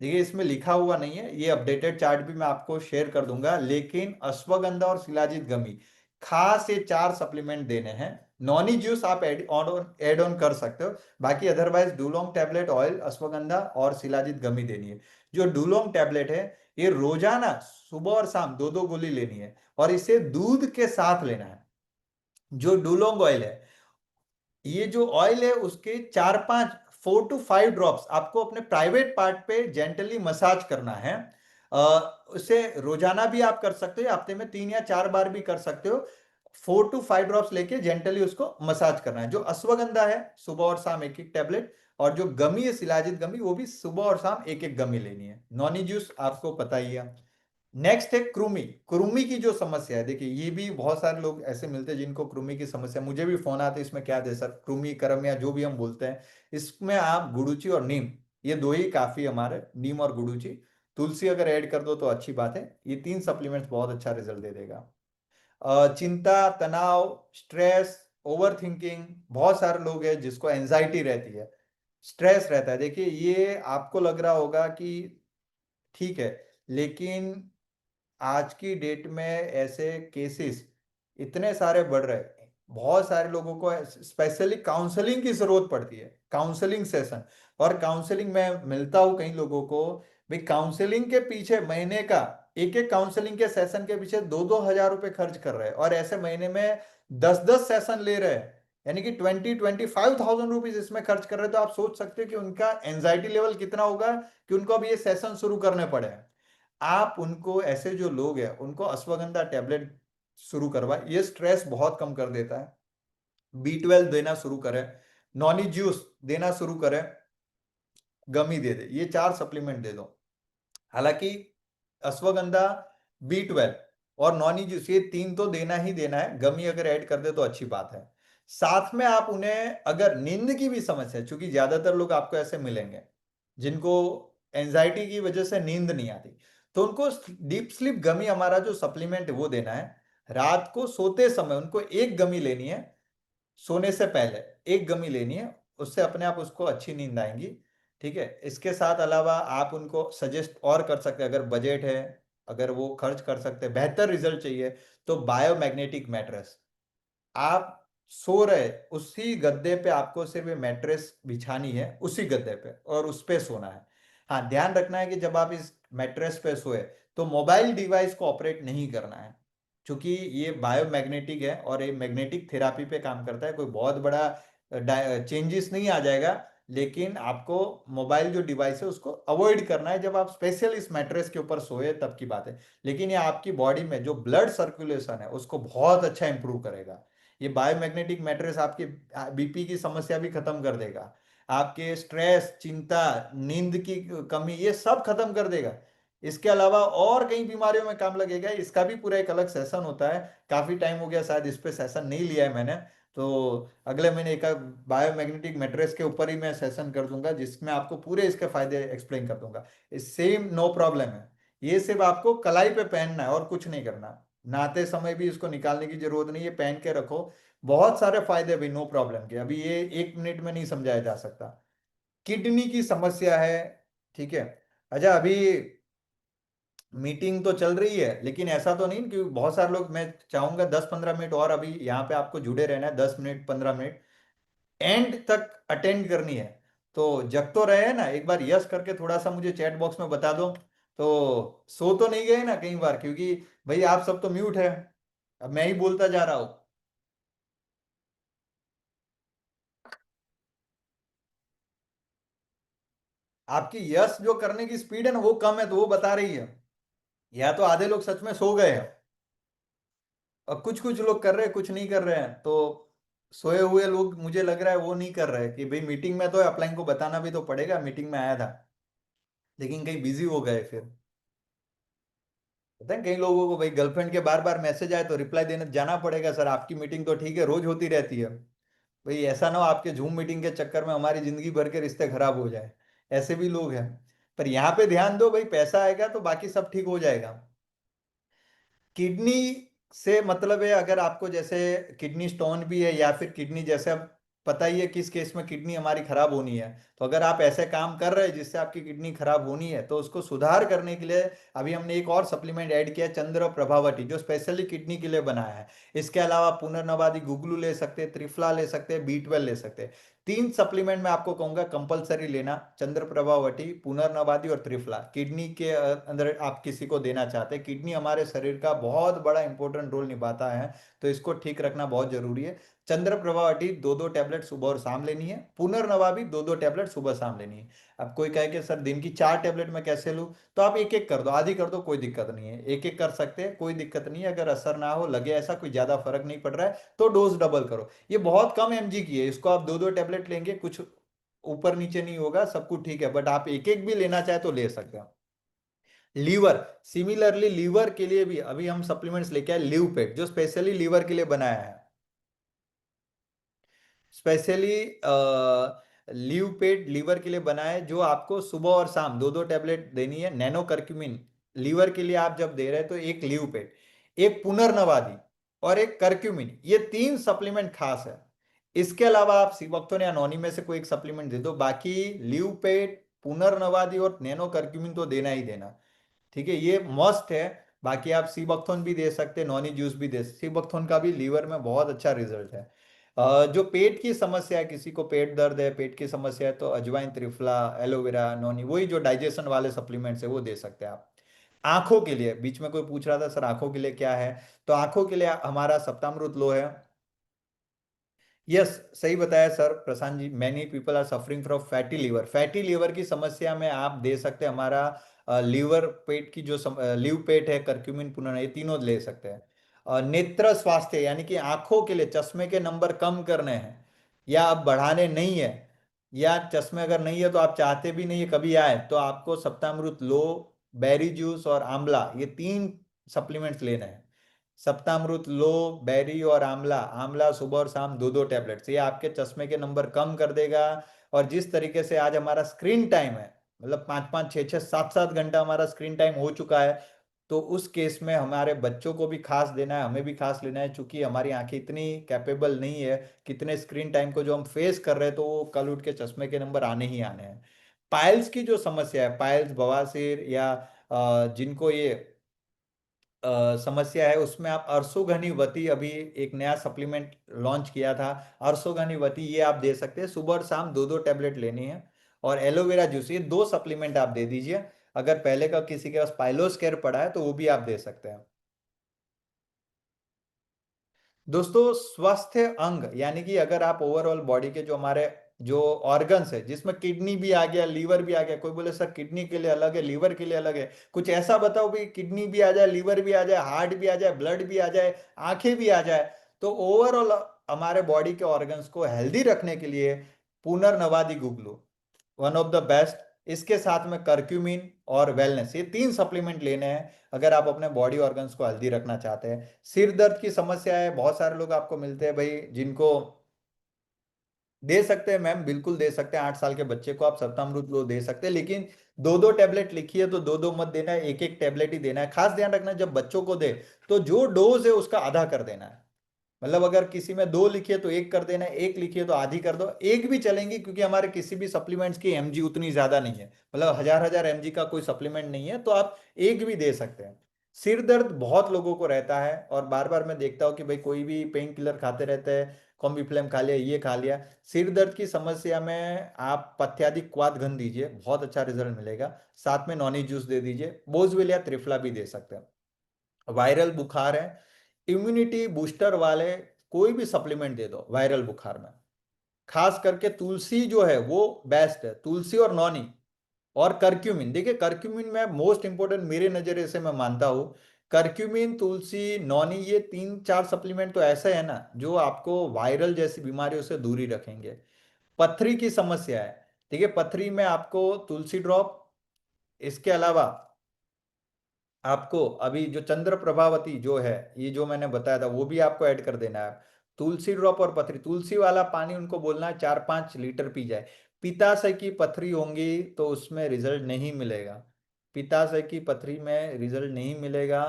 देखिए इसमें लिखा हुआ नहीं है, ये अपडेटेड चार्ट भी मैं आपको शेयर कर दूंगा, लेकिन अश्वगंधा और शिलाजीत गमी खास ये चार सप्लीमेंट देने हैं। नॉनी जूस आप एड ऑन कर सकते हो, बाकी otherwise Dulong tablet, oil, ashwagandha और शिलाजीत गमी देनी है। जो डुलोंग टैबलेट है ये रोजाना सुबह और शाम दो दो गोली लेनी है, और इसे दूध के साथ लेना है। जो डुलोंग ऑयल है, ये जो ऑयल है उसके 4-5, 4 to 5 ड्रॉप्स आपको अपने प्राइवेट पार्ट पे जेंटली मसाज करना है। उसे रोजाना भी आप कर सकते हो, हफ्ते में 3 या 4 बार भी कर सकते हो। 4 to 5 ड्रॉप्स लेके जेंटली उसको मसाज करना है। जो अश्वगंधा है सुबह और शाम एक एक टैबलेट, और जो गमी है शिलाजित गमी वो भी सुबह और शाम एक एक गमी लेनी है। नॉनी जूस आपको पता ही है। नेक्स्ट है कृमि। कृमि की जो समस्या है, देखिए ये भी बहुत सारे लोग ऐसे मिलते हैं जिनको कृमि की समस्या, मुझे भी फोन आते हैं इसमें क्या दे सर, कृमि करम या जो भी हम बोलते हैं, इसमें आप गुड़ूची और नीम, ये दो ही काफी हमारे, नीम और गुड़ूची। तुलसी अगर ऐड कर दो तो अच्छी बात है। ये तीन सप्लीमेंट्स बहुत अच्छा रिजल्ट दे देगा। चिंता, तनाव, स्ट्रेस, ओवर थिंकिंग, बहुत सारे लोग हैं जिसको एंजाइटी रहती है, स्ट्रेस रहता है, देखिए ये आपको लग रहा होगा कि ठीक है, लेकिन आज की डेट में ऐसे केसेस इतने सारे बढ़ रहे हैं। बहुत सारे लोगों को स्पेशली काउंसलिंग की जरूरत पड़ती है, काउंसलिंग सेशन। और काउंसलिंग में मिलता हूं कई लोगों को, भाई काउंसलिंग के पीछे महीने का, एक एक काउंसलिंग के सेशन के पीछे 2-2 हजार रुपए खर्च कर रहे हैं, और ऐसे महीने में 10-10 सेशन ले रहे हैं, यानी कि 20-25 थाउजेंड रुपीज इसमें खर्च कर रहे हैं। तो आप सोच सकते हो कि उनका एंजाइटी लेवल कितना होगा कि उनको अब ये सेशन शुरू करने पड़े हैं। आप उनको, ऐसे जो लोग हैं उनको अश्वगंधा टैबलेट शुरू करवाए, ये स्ट्रेस बहुत कम कर देता है। B12 देना शुरू करें, नॉनी जूस देना शुरू करें, गमी दे दे, ये चार सप्लीमेंट दे दो। हालांकि अश्वगंधा, B12 और नॉनी जूस, ये तीन तो देना ही देना है, गमी अगर ऐड कर दे तो अच्छी बात है। साथ में आप उन्हें अगर नींद की भी समस्या है, क्योंकि ज्यादातर लोग आपको ऐसे मिलेंगे जिनको एंजाइटी की वजह से नींद नहीं आती, तो उनको डीप स्लीप गमी, हमारा जो सप्लीमेंट है वो देना है। रात को सोते समय उनको एक गमी लेनी है, सोने से पहले एक गमी लेनी है, उससे अपने आप उसको अच्छी नींद आएंगी। ठीक है, इसके साथ अलावा आप उनको सजेस्ट और कर सकते हैं, अगर बजट है, अगर वो खर्च कर सकते हैं, बेहतर रिजल्ट चाहिए, तो बायोमैग्नेटिक मैट्रेस। आप सो रहे उसी गद्दे पे आपको सिर्फ मैट्रेस बिछानी है, उसी गद्दे पे, और उस पे सोना है। हाँ, ध्यान रखना है कि जब आप इस मैट्रेस पे सोए तो मोबाइल डिवाइस को ऑपरेट नहीं करना है, क्योंकि ये बायोमैग्नेटिक है और ये मैग्नेटिक थेरापी पे काम करता है। कोई बहुत बड़ा चेंजेस नहीं आ जाएगा, लेकिन आपको मोबाइल जो डिवाइस है उसको अवॉइड करना है जब आप स्पेशल इस मैट्रेस के ऊपर सोए, तब की बात है। लेकिन ये आपकी बॉडी में जो ब्लड सर्कुलेशन है उसको बहुत अच्छा इंप्रूव करेगा। ये बायोमैग्नेटिक मैट्रेस आपकी बीपी की समस्या भी खत्म कर देगा, आपके स्ट्रेस, चिंता, नींद की कमी, ये सब खत्म कर देगा। इसके अलावा और कई बीमारियों में काम लगेगा, इसका भी पूरा एक अलग सेशन होता है। काफी टाइम हो गया शायद इस पे सेशन नहीं लिया है मैंने, तो अगले महीने एक बायोमैग्नेटिक मैट्रेस के ऊपर ही मैं सेशन कर दूंगा जिसमें आपको पूरे इसके फायदे एक्सप्लेन कर दूंगा। सेम नो प्रॉब्लम है, ये सिर्फ आपको कलाई पे पहनना है और कुछ नहीं करना। नहाते समय भी इसको निकालने की जरूरत नहीं है, पहन के रखो। बहुत सारे फायदे भी नो प्रॉब्लम के, अभी ये 1 मिनट में नहीं समझाया जा सकता। किडनी की समस्या है, ठीक है। अच्छा, अभी मीटिंग तो चल रही है, लेकिन ऐसा तो नहीं कि बहुत सारे लोग, मैं चाहूंगा 10-15 मिनट और अभी यहाँ पे आपको जुड़े रहना है, 10 मिनट 15 मिनट एंड तक अटेंड करनी है। तो जग तो रहे हैं ना, एक बार यस करके थोड़ा सा मुझे चैट बॉक्स में बता दो, तो सो तो नहीं गए ना कई बार, क्योंकि भाई आप सब तो म्यूट है, अब मैं ही बोलता जा रहा हूं। आपकी यस जो करने की स्पीड है ना वो कम है, तो वो बता रही है, या तो आधे लोग सच में सो गए हैं और कुछ कुछ लोग कर रहे हैं, कुछ नहीं कर रहे हैं। तो सोए हुए लोग मुझे लग रहा है वो नहीं कर रहे कि भाई मीटिंग में तो अपलाइन को बताना भी तो पड़ेगा, मीटिंग में आया था, लेकिन कहीं बिजी हो गए फिर। पता है कई लोगों को भाई गर्लफ्रेंड के बार बार मैसेज आए तो रिप्लाई देने जाना पड़ेगा, सर आपकी मीटिंग तो ठीक है रोज होती रहती है, भाई ऐसा ना हो आपके जूम मीटिंग के चक्कर में हमारी जिंदगी भर के रिश्ते खराब हो जाए। ऐसे भी लोग हैं। पर यहाँ पे ध्यान दो भाई, पैसा आएगा तो बाकी सब ठीक हो जाएगा। किडनी से मतलब है, अगर आपको जैसे किडनी स्टोन भी है या फिर किडनी जैसे, अब पता ही है किस केस में किडनी हमारी खराब होनी है, तो अगर आप ऐसे काम कर रहे हैं जिससे आपकी किडनी खराब होनी है तो उसको सुधार करने के लिए अभी हमने एक और सप्लीमेंट ऐड किया है, चंद्र प्रभावती, जो स्पेशली किडनी के लिए बनाया है। इसके अलावा पुनर्नवादी गुगलू ले सकते हैं, त्रिफला ले सकते हैं, बी 12 ले सकते हैं। तीन सप्लीमेंट मैं आपको कहूंगा कंपलसरी लेना, चंद्र प्रभावती, पुनर्नवादी और त्रिफला, किडनी के अंदर आप किसी को देना चाहते हैं। किडनी हमारे शरीर का बहुत बड़ा इंपॉर्टेंट रोल निभाता है, तो इसको ठीक रखना बहुत जरूरी है। चंद्र प्रभावती दो दो टैबलेट सुबह और शाम लेनी है, पुनर्नवा भी दो दो टैबलेट सुबह शाम लेनी है। अब कोई कहे कि सर दिन की 4 टैबलेट मैं कैसे लूं, तो आप एक एक कर दो, आधी कर दो, कोई दिक्कत नहीं है, एक एक कर सकते हैं, कोई दिक्कत नहीं है। अगर असर ना हो, लगे ऐसा कोई ज्यादा फर्क नहीं पड़ रहा है, तो डोज डबल करो। ये बहुत कम एमजी की है, इसको आप दो दो टैबलेट लेंगे, कुछ ऊपर नीचे नहीं होगा, सब कुछ ठीक है, बट आप एक एक भी लेना चाहे तो ले सकते हैं। लीवर, सिमिलरली लीवर के लिए भी अभी हम सप्लीमेंट्स लेके आए, लिव पेट, जो स्पेशली लीवर के लिए बनाया है। स्पेशली लीव पेट लीवर के लिए बना है, जो आपको सुबह और शाम दो दो टैबलेट देनी है। नैनो करक्यूमिन लीवर के लिए आप जब दे रहे हैं तो एक लीव पेट, एक पुनर्नवादी और एक करक्यूमिन, ये तीन सप्लीमेंट खास है। इसके अलावा आप सीवक्थोन या नॉनी में से कोई एक सप्लीमेंट दे दो, बाकी लीव पेट, पुनर्नवादी और नैनो करक्यूमिन तो देना ही देना। ठीक है, ये मस्ट है। बाकी आप सीबकथोन भी दे सकते हैं, नॉनी जूस भी दे, सीबकथोन का भी लीवर में बहुत अच्छा रिजल्ट है। जो पेट की समस्या है, किसी को पेट दर्द है, पेट की समस्या है, तो अजवाइन, त्रिफला, एलोवेरा, नॉनी, वही जो डाइजेशन वाले सप्लीमेंट्स है वो दे सकते हैं आप। आंखों के लिए बीच में कोई पूछ रहा था सर आंखों के लिए क्या है, तो आंखों के लिए हमारा सप्तामृत लो है। यस, सही बताया sir Prashant ji, many people are suffering from fatty liver, fatty liver की समस्या में आप दे सकते हैं हमारा लीवर पेट की जो लीव पेट है, करक्यूमिन, पुनः, ये तीनों ले सकते हैं। नेत्र स्वास्थ्य यानी कि आंखों के लिए, चश्मे के नंबर कम करने हैं या अब बढ़ाने नहीं है, या चश्मे अगर नहीं है तो आप चाहते भी नहीं है कभी आए, तो आपको सप्तामृत लो, बेरी जूस और आंवला, ये तीन सप्लीमेंट्स लेने हैं। सप्तामृत लो, बेरी और आंवला, आंवला सुबह और शाम दो दो टैबलेट्स, ये आपके चश्मे के नंबर कम कर देगा। और जिस तरीके से आज हमारा स्क्रीन टाइम है, मतलब 5 5 6 6 7 7 घंटा हमारा स्क्रीन टाइम हो चुका है, तो उस केस में हमारे बच्चों को भी खास देना है, हमें भी खास लेना है, क्योंकि हमारी आंखें इतनी कैपेबल नहीं है, कितने स्क्रीन टाइम को जो हम फेस कर रहे हैं, तो वो कल उठ के चश्मे के नंबर आने ही आने हैं। पाइल्स की जो समस्या है, पाइल्स, बवासीर, या जिनको ये समस्या है, उसमें आप अरसोघनीवती, अभी एक नया सप्लीमेंट लॉन्च किया था, अरसोघनीवती, ये आप दे सकते हैं, सुबह और शाम दो दो टैबलेट लेनी है। और एलोवेरा जूस, ये दो सप्लीमेंट आप दे दीजिए। अगर पहले का किसी के पास पाइलोस्केयर पड़ा है तो वो भी आप दे सकते हैं। दोस्तों, स्वस्थ अंग यानी कि अगर आप ओवरऑल बॉडी के जो हमारे जो ऑर्गन्स है, जिसमें किडनी भी आ गया, लीवर भी आ गया, कोई बोले सर किडनी के लिए अलग है, लीवर के लिए अलग है, कुछ ऐसा बताओ भी, किडनी भी आ जाए, लीवर भी आ जाए, हार्ट भी आ जाए, ब्लड भी आ जाए, आंखें भी आ जाए, तो ओवरऑल हमारे बॉडी के ऑर्गन्स को हेल्दी रखने के लिए पुनर्नवादी गुगलू वन ऑफ द बेस्ट। इसके साथ में करक्यूमिन और वेलनेस, ये तीन सप्लीमेंट लेने हैं अगर आप अपने बॉडी ऑर्गन्स को हेल्दी रखना चाहते हैं। सिर दर्द की समस्या है, बहुत सारे लोग आपको मिलते हैं भाई जिनको, दे सकते हैं मैम, बिल्कुल दे सकते हैं, 8 साल के बच्चे को आप सप्तामृत लो दे सकते हैं, लेकिन दो दो टैबलेट लिखी है तो दो दो मत देना है, एक एक टैबलेट ही देना है। खास ध्यान रखना जब बच्चों को दे तो जो डोज है उसका आधा कर देना है, मतलब अगर किसी में दो लिखी है तो एक कर देना है, एक लिखी है तो आधी कर दो, एक भी चलेंगी, क्योंकि हमारे किसी भी सप्लीमेंट्स की एमजी उतनी ज्यादा नहीं है, मतलब हजार हजार एमजी का कोई सप्लीमेंट नहीं है, तो आप एक भी दे सकते हैं। सिर दर्द बहुत लोगों को रहता है, और बार बार मैं देखता हूँ कि भाई कोई भी पेन किलर खाते रहते हैं, कॉम्बिफ्लेम खा लिया, ये खा लिया। सिर दर्द की समस्या में आप पथ्यादिक क्वादघन दीजिए, बहुत अच्छा रिजल्ट मिलेगा। साथ में नॉनी जूस दे दीजिए, बोझविल या त्रिफला भी दे सकते हैं। वायरल बुखार है, इम्यूनिटी बूस्टर वाले कोई भी सप्लीमेंट दे दो वायरल बुखार में। खास करके तुलसी जो है वो बेस्ट है, तुलसी और नॉनी और करक्यूमिन। देखिए करक्यूमिन में मोस्ट इंपोर्टेंट मेरे नजरिए से मैं मानता हूं करक्यूमिन, तुलसी, नौनी, ये 3-4 सप्लीमेंट तो ऐसे है ना जो आपको वायरल जैसी बीमारियों से दूरी रखेंगे। पथरी की समस्या है, ठीक है, पथरी में आपको तुलसी ड्रॉप, इसके अलावा आपको अभी जो चंद्र प्रभावती जो है, ये जो मैंने बताया था वो भी आपको ऐड कर देना है। तुलसी ड्रॉप और पथरी, तुलसी वाला पानी उनको बोलना है 4-5 लीटर पी जाए। पित्ताशय की पथरी होंगी तो उसमें रिजल्ट नहीं मिलेगा, पित्ताशय की पथरी में रिजल्ट नहीं मिलेगा,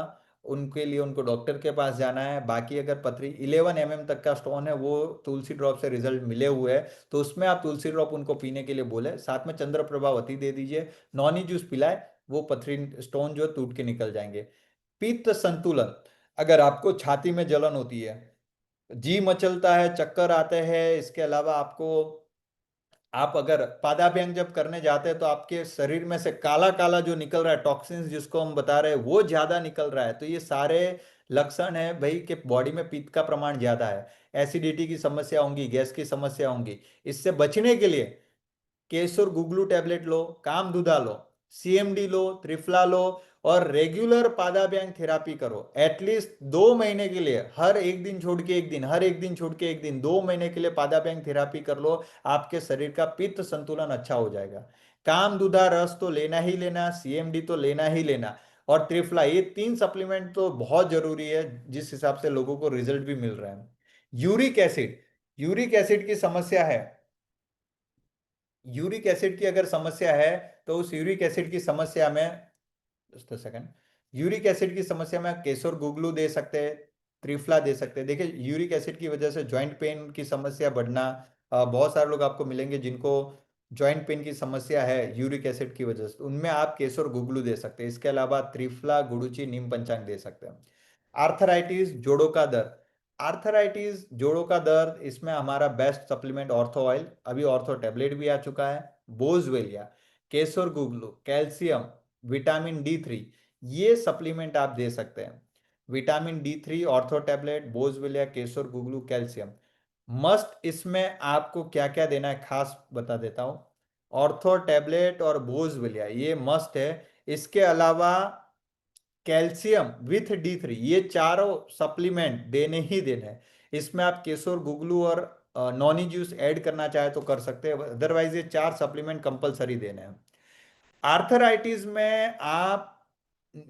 उनके लिए उनको डॉक्टर के पास जाना है। बाकी अगर पथरी 11 mm तक का स्टोन है, वो तुलसी ड्रॉप से रिजल्ट मिले हुए हैं, तो उसमें आप तुलसी ड्रॉप उनको पीने के लिए बोले, साथ में चंद्र प्रभावती दे दीजिए, नॉनी जूस पिलाए, वो पथरी स्टोन जो टूट के निकल जाएंगे। पित्त संतुलन, अगर आपको छाती में जलन होती है, जी मचलता है, चक्कर आते हैं, इसके अलावा आपको, आप अगर पादाभ्यंग जब करने जाते हैं तो आपके शरीर में से काला काला जो निकल रहा है, टॉक्सिन्स जिसको हम बता रहे हैं, वो ज्यादा निकल रहा है, तो ये सारे लक्षण है भाई कि बॉडी में पित्त का प्रमाण ज्यादा है। एसिडिटी की समस्या होंगी, गैस की समस्या होंगी। इससे बचने के लिए केसुर गुगलू टैबलेट लो, कामधुदा लो, सीएमडी लो, त्रिफला लो, और रेगुलर पादाभ्यांग थेरापी करो एटलीस्ट 2 महीने के लिए, हर एक दिन छोड़ के एक दिन, हर एक दिन छोड़ के एक दिन, 2 महीने के लिए पादाभ्यांग थेरापी कर लो। आपके शरीर का पित्त संतुलन अच्छा हो जाएगा। कामधुदा रस तो लेना ही लेना, सीएमडी तो लेना ही लेना, और त्रिफला, ये 3 सप्लीमेंट तो बहुत जरूरी है, जिस हिसाब से लोगों को रिजल्ट भी मिल रहा है। यूरिक एसिड, यूरिक एसिड की समस्या है, यूरिक एसिड की अगर समस्या है, तो उस यूरिक एसिड की समस्या में, just a second, uric acid की समस्या में केसर गुगलू दे सकते हैं, त्रिफला दे सकते हैं। देखिए यूरिक एसिड की वजह से जॉइंट पेन की समस्या बढ़ना, बहुत सारे लोग आपको मिलेंगे जिनको जॉइंट पेन की समस्या है यूरिक एसिड की वजह से, उनमें आप केसर गुगलू दे सकते हैं। इसके अलावा त्रिफला, गुडुचि, नीम पंचांग दे सकते हैं। आर्थराइटिस, जोड़ों का दर्द, आर्थराइटिस जोड़ों का दर्द, इसमें हमारा बेस्ट सप्लीमेंट ऑर्थो ऑयल, अभी ऑर्थो टैबलेट भी आ चुका है, बोझवेलिया, केसर गुगलू, कैल्शियम, विटामिन D3, ये सप्लीमेंट आप दे सकते हैं। विटामिन D3, ऑर्थो टैबलेट, बोझविलिया, केसर गुगलू, कैल्शियम मस्ट। इसमें आपको क्या क्या देना है खास बता देता हूं। ऑर्थो टैबलेट और बोझविलिया ये मस्ट है। इसके अलावा कैल्शियम विथ D3, ये चारों सप्लीमेंट देने ही देने हैं। इसमें आप केसर गुगलू और नॉनी जूस ऐड करना चाहे तो कर सकते हैं, अदरवाइज ये 4 सप्लीमेंट कंपलसरी देने हैं। आर्थराइटिस में आप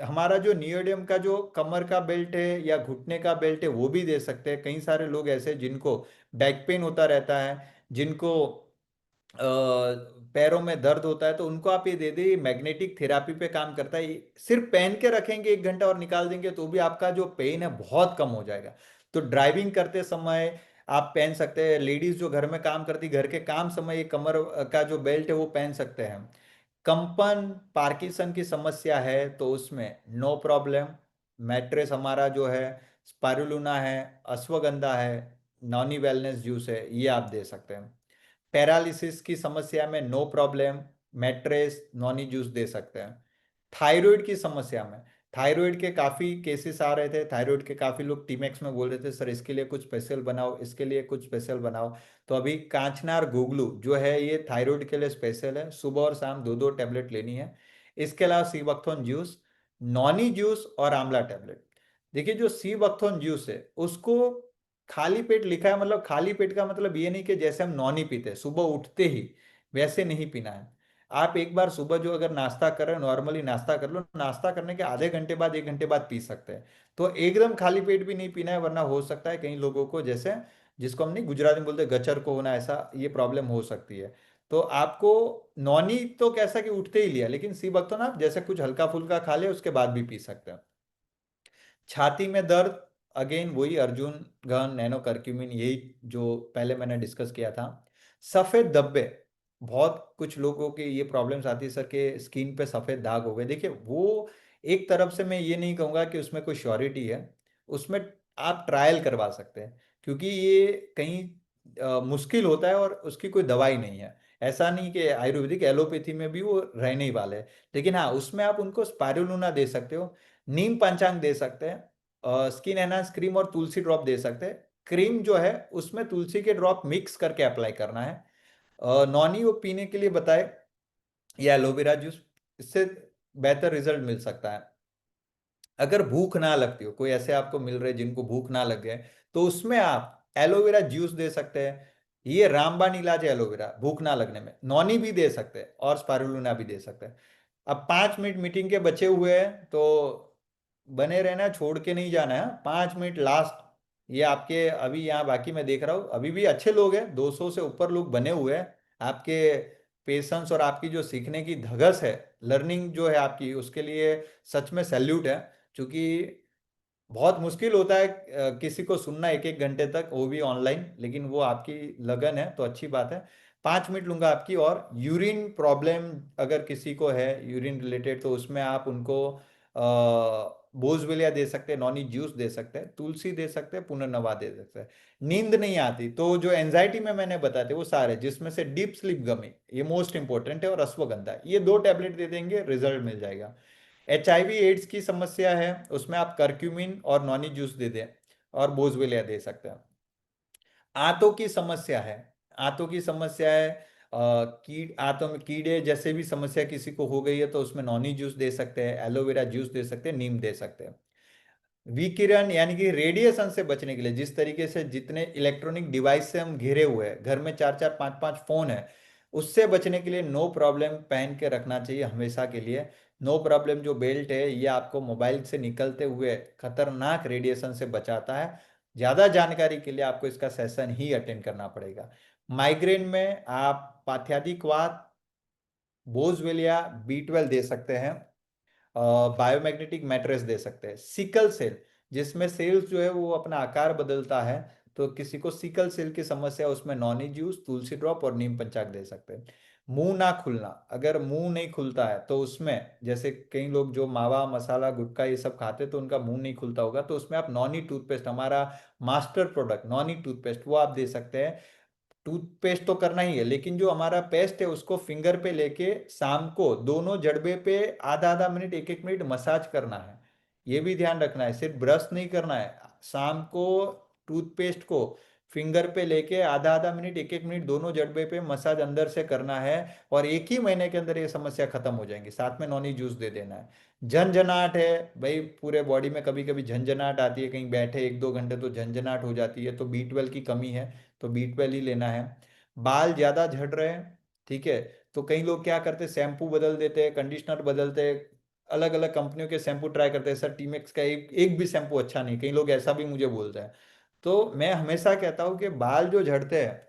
हमारा जो नियोडियम का जो कमर का बेल्ट है या घुटने का बेल्ट है वो भी दे सकते हैं। कई सारे लोग ऐसे जिनको बैक पेन होता रहता है, जिनको पैरों में दर्द होता है, तो उनको आप ये दे दे, मैग्नेटिक थेरापी पे काम करता है। सिर्फ पहन के रखेंगे 1 घंटा और निकाल देंगे तो भी आपका जो पेन है बहुत कम हो जाएगा। तो ड्राइविंग करते समय आप पहन सकते हैं, लेडीज जो घर में काम करती, घर के काम समय ये कमर का जो बेल्ट है वो पहन सकते हैं। कंपन, पार्किंसन की समस्या है तो उसमें नो प्रॉब्लम, मैट्रेस हमारा जो है स्पारुलिना है, अश्वगंधा है, नॉनी वेलनेस जूस है, ये आप दे सकते हैं। पैरालिसिस की समस्या में no problem, mattress, noni juice दे सकते हैं। थायराइड की समस्या में, थायराइड के काफी केसेस आ रहे थे, थायराइड के काफी लोग टीमेक्स में बोल रहे थे सर इसके लिए कुछ स्पेशल बनाओ, इसके लिए कुछ स्पेशल बनाओ। तो अभी कांचनार गुगलू जो है ये थायराइड के लिए स्पेशल है, सुबह और शाम 2-2 टैबलेट लेनी है। इसके अलावा सीबकथोन जूस, नॉनी जूस और आंवला टैबलेट। देखिए जो सीबकथोन जूस है उसको खाली पेट लिखा है, मतलब खाली पेट का मतलब ये नहीं कि जैसे हम नॉनी पीते हैं सुबह उठते ही, वैसे नहीं पीना है। आप एक बार सुबह जो अगर नाश्ता कर रहे हो, नॉर्मली नाश्ता कर लो, नाश्ता करने के आधे घंटे बाद, 1 घंटे बाद पी सकते हैं। तो एकदम खाली पेट भी नहीं पीना है, वरना हो सकता है कई लोगों को, जैसे जिसको हम नहीं गुजराती में बोलते गचर को होना, ऐसा ये प्रॉब्लम हो सकती है। तो आपको नॉनी तो कैसा कि उठते ही लिया, लेकिन सी वक्त तो ना जैसे कुछ हल्का फुल्का खा लिया उसके बाद भी पी सकते हैं। छाती में दर्द, अगेन वही अर्जुन गन नैनो करक्यूमिन, यही जो पहले मैंने डिस्कस किया था। सफेद धब्बे, बहुत कुछ लोगों की ये प्रॉब्लम्स आती है सर के स्किन पे सफेद दाग हो गए। देखिए वो एक तरफ से मैं ये नहीं कहूंगा कि उसमें कोई श्योरिटी है, उसमें आप ट्रायल करवा सकते हैं, क्योंकि ये कहीं मुश्किल होता है और उसकी कोई दवाई नहीं है। ऐसा नहीं कि आयुर्वेदिक एलोपैथी में भी वो रहने ही वाले हैं, लेकिन हाँ उसमें आप उनको स्पाइरुलिना दे सकते हो, नीम पंचांग दे सकते हैं, स्किन एनहांस क्रीम और तुलसी ड्रॉप दे सकते हैं। क्रीम जो है उसमें तुलसी के ड्रॉप मिक्स करके अप्लाई करना है। नॉनी वो पीने के लिए बताए, या एलोवेरा जूस, इससे बेहतर रिजल्ट मिल सकता है। अगर भूख ना लगती हो, कोई ऐसे आपको मिल रहे जिनको भूख ना लग गए, तो उसमें आप एलोवेरा जूस दे सकते हैं। ये रामबाण इलाज है एलोवेरा भूख ना लगने में। नॉनी भी दे सकते हैं और स्पारुलिना भी दे सकते हैं। अब 5 मिनट मीटिंग के बचे हुए हैं, तो बने रहना, छोड़ के नहीं जाना है। 5 मिनट लास्ट। ये आपके अभी यहाँ बाकी मैं देख रहा हूँ अभी भी अच्छे लोग हैं, 200 से ऊपर लोग बने हुए हैं। आपके पेशेंस और आपकी जो सीखने की धगस है, लर्निंग जो है आपकी, उसके लिए सच में सैल्यूट है। क्योंकि बहुत मुश्किल होता है किसी को सुनना 1 1 घंटे तक, वो भी ऑनलाइन, लेकिन वो आपकी लगन है तो अच्छी बात है। 5 मिनट लूंगा आपकी। और यूरिन प्रॉब्लम अगर किसी को है, यूरिन रिलेटेड, तो उसमें आप उनको बोझविलिया दे सकते हैं, नॉनी जूस दे सकते हैं, तुलसी दे सकते हैं, पुनर्नवा दे सकते हैं। नींद नहीं आती तो जो एंजाइटी में मैंने बताए थे वो सारे, जिसमें से डीप स्लीप गमी ये मोस्ट इंपॉर्टेंट है, और अश्वगंधा, ये 2 टैबलेट दे देंगे, रिजल्ट मिल जाएगा। HIV एड्स की समस्या है, उसमें आप करक्यूमिन और नॉनी जूस दे दें, और बोझविलिया दे सकते हैं। आंतों की समस्या है, आंतों की समस्या है, आंतों में कीड़े जैसे भी समस्या किसी को हो गई है, तो उसमें नॉनी जूस दे सकते हैं, एलोवेरा जूस दे सकते हैं, नीम दे सकते हैं। विकिरण यानी कि रेडिएशन से बचने के लिए, जिस तरीके से जितने इलेक्ट्रॉनिक डिवाइस से हम घिरे हुए हैं, घर में 4 4 5 5 फोन है, उससे बचने के लिए नो प्रॉब्लम पहन के रखना चाहिए हमेशा के लिए। नो प्रॉब्लम जो बेल्ट है, ये आपको मोबाइल से निकलते हुए खतरनाक रेडिएशन से बचाता है। ज्यादा जानकारी के लिए आपको इसका सेशन ही अटेंड करना पड़ेगा। माइग्रेन में आप पाथ्यादिक बोझविलिया B12 दे सकते हैं, बायोमैग्नेटिक मैट्रेस दे सकते हैं। सिकल सेल, जिसमें सेल्स जो है वो अपना आकार बदलता है, तो किसी को सिकल सेल की समस्या है, उसमें नॉनी जूस, तुलसी ड्रॉप और नीम पंचाक दे सकते हैं। मुंह ना खुलना, अगर मुंह नहीं खुलता है तो उसमें, जैसे कई लोग जो मावा मसाला गुटखा ये सब खाते तो उनका मुंह नहीं खुलता होगा, तो उसमें आप नॉनी टूथपेस्ट, हमारा मास्टर प्रोडक्ट नॉनी टूथपेस्ट, वो आप दे सकते हैं। टूथपेस्ट तो करना ही है, लेकिन जो हमारा पेस्ट है उसको फिंगर पे लेके शाम को दोनों जड़बे पे आधा आधा मिनट 1 1 मिनट मसाज करना है। ये भी ध्यान रखना है, सिर्फ ब्रश नहीं करना है। शाम को टूथपेस्ट को फिंगर पे लेके आधा आधा मिनट 1 1 मिनट दोनों जड़बे पे मसाज अंदर से करना है। और 1 ही महीने के अंदर ये समस्या खत्म हो जाएंगी। साथ में नॉनी जूस दे देना है। झंझनाट है भाई, पूरे बॉडी में कभी कभी झंझनाट आती है, कहीं बैठे 1 2 घंटे तो झंझनाट हो जाती है, तो B12 की कमी है, तो B12 ही लेना है। बाल ज्यादा झड़ रहे हैं, ठीक है, तो कई लोग क्या करते हैं, शैम्पू बदल देते हैं, कंडीशनर बदलते हैं, अलग अलग कंपनियों के शैम्पू ट्राई करते हैं, सर टीमेक्स का एक एक भी शैम्पू अच्छा नहीं, कई लोग ऐसा भी मुझे बोलते हैं। तो मैं हमेशा कहता हूं कि बाल जो झड़ते हैं,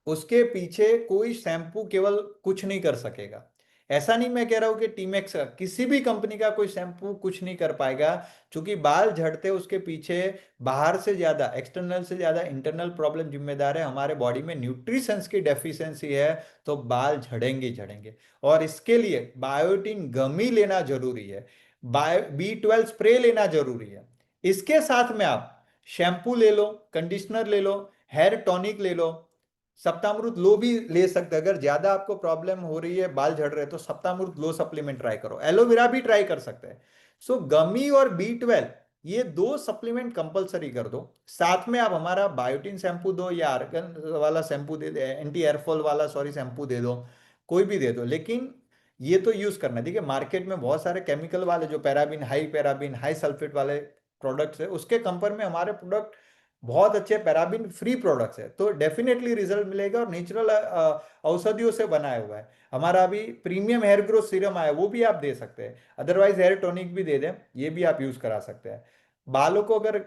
उसके पीछे कोई शैम्पू केवल कुछ नहीं कर सकेगा। ऐसा नहीं मैं कह रहा हूं कि टीमेक्स का, किसी भी कंपनी का कोई शैम्पू कुछ नहीं कर पाएगा। क्योंकि बाल झड़ते उसके पीछे बाहर से ज्यादा, एक्सटर्नल से ज्यादा इंटरनल प्रॉब्लम जिम्मेदार है। हमारे बॉडी में न्यूट्रिशंस की डेफिशिएंसी है, तो बाल झड़ेंगे ही झड़ेंगे। और इसके लिए बायोटिन गमी लेना जरूरी है, B12 स्प्रे लेना जरूरी है। इसके साथ में आप शैम्पू ले लो, कंडीशनर ले लो, हेयर टॉनिक ले लो, सप्तामृत लो भी ले सकते हैं। अगर ज्यादा आपको प्रॉब्लम हो रही है, बाल झड़ रहे हैं, तो सप्तामृत लो सप्लीमेंट ट्राई करो, एलोवेरा भी ट्राई कर सकते हैं। सो गमी और B12, ये 2 सप्लीमेंट कंपलसरी कर दो। साथ में आप हमारा बायोटिन शैम्पू दो, या आर्गन वाला शैम्पू दे दे, एंटी एयरफॉल वाला सॉरी शैम्पू दे दो, कोई भी दे दो, लेकिन ये तो यूज करना है। देखिए मार्केट में बहुत सारे केमिकल वाले, जो पैराबिन हाई सल्फेट वाले प्रोडक्ट्स है, उसके कंपेयर में हमारे प्रोडक्ट बहुत अच्छे पैराबिन फ्री प्रोडक्ट्स है, तो डेफिनेटली रिजल्ट मिलेगा। और नेचुरल औषधियों से बनाया हुआ है। हमारा अभी प्रीमियम हेयर ग्रोथ सीरम आया, वो भी आप दे सकते हैं। अदरवाइज हेयर टॉनिक भी दे दें, ये भी आप यूज करा सकते हैं। बालों को अगर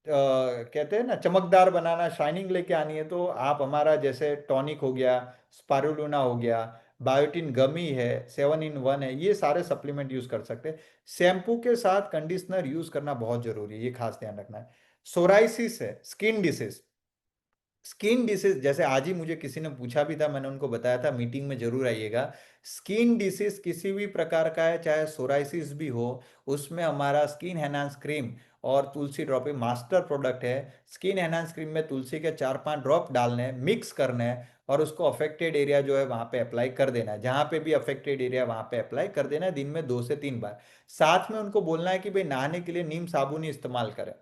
कहते हैं ना चमकदार बनाना, शाइनिंग लेके आनी है, तो आप हमारा जैसे टॉनिक हो गया, स्पारुलिना हो गया, बायोटिन गमी है, 7 in 1 है, ये सारे सप्लीमेंट यूज कर सकते हैं। शैम्पू के साथ कंडीशनर यूज करना बहुत जरूरी है, ये खास ध्यान रखना है। सोराइसिस है, स्किन डिसीज, स्किन डिसीज जैसे आज ही मुझे किसी ने पूछा भी था, मैंने उनको बताया था मीटिंग में जरूर आइएगा। स्किन डिसीज किसी भी प्रकार का है, चाहे सोराइसिस भी हो, उसमें हमारा स्किन एनहांस क्रीम और तुलसी ड्रॉप मास्टर प्रोडक्ट है। स्किन एनहांस क्रीम में तुलसी के 4 5 ड्रॉप डालने हैं, मिक्स करने हैं, और उसको अफेक्टेड एरिया जो है वहां पे अप्लाई कर देना है, जहां पे भी अफेक्टेड एरिया वहां पे अप्लाई कर देना है, दिन में 2 से 3 बार। साथ में उनको बोलना है कि भाई नहाने के लिए नीम साबुन ही इस्तेमाल करें,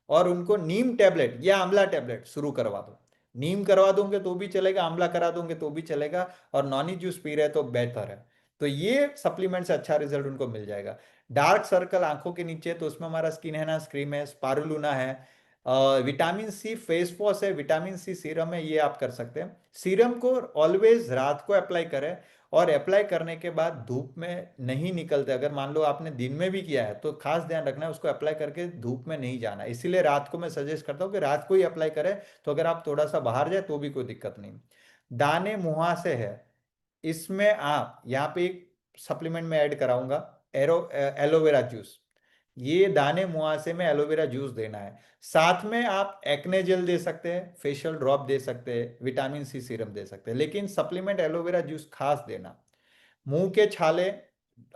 और उनको नीम टेबलेट या आंवला टेबलेट शुरू करवा दो। नीम करवा दोगे तो भी चलेगा, आंवला करा दोगे तो भी चलेगा, और नॉनी जूस पी रहे तो बेहतर है। तो ये सप्लीमेंट से अच्छा रिजल्ट उनको मिल जाएगा। डार्क सर्कल आंखों के नीचे, तो उसमें हमारा स्किन एनहांस क्रीम है, स्पारुलूना है। विटामिन सी फेस वॉश है, विटामिन सी सीरम है, ये आप कर सकते हैं। सीरम को ऑलवेज रात को अप्लाई करें, और अप्लाई करने के बाद धूप में नहीं निकलते। अगर मान लो आपने दिन में भी किया है तो खास ध्यान रखना है, उसको अप्लाई करके धूप में नहीं जाना, इसीलिए रात को मैं सजेस्ट करता हूँ कि रात को ही अप्लाई करें। तो अगर आप थोड़ा सा बाहर जाए तो भी कोई दिक्कत नहीं। दाने मुहासे है, इसमें आप यहाँ पे एक सप्लीमेंट में ऐड कराऊंगा, एलोवेरा जूस। ये दाने मुहासे में एलोवेरा जूस देना है। साथ में आप एक्ने जेल दे सकते हैं, फेशियल ड्रॉप दे सकते हैं, विटामिन सी सीरम दे सकते हैं, लेकिन सप्लीमेंट एलोवेरा जूस खास देना। मुंह के छाले,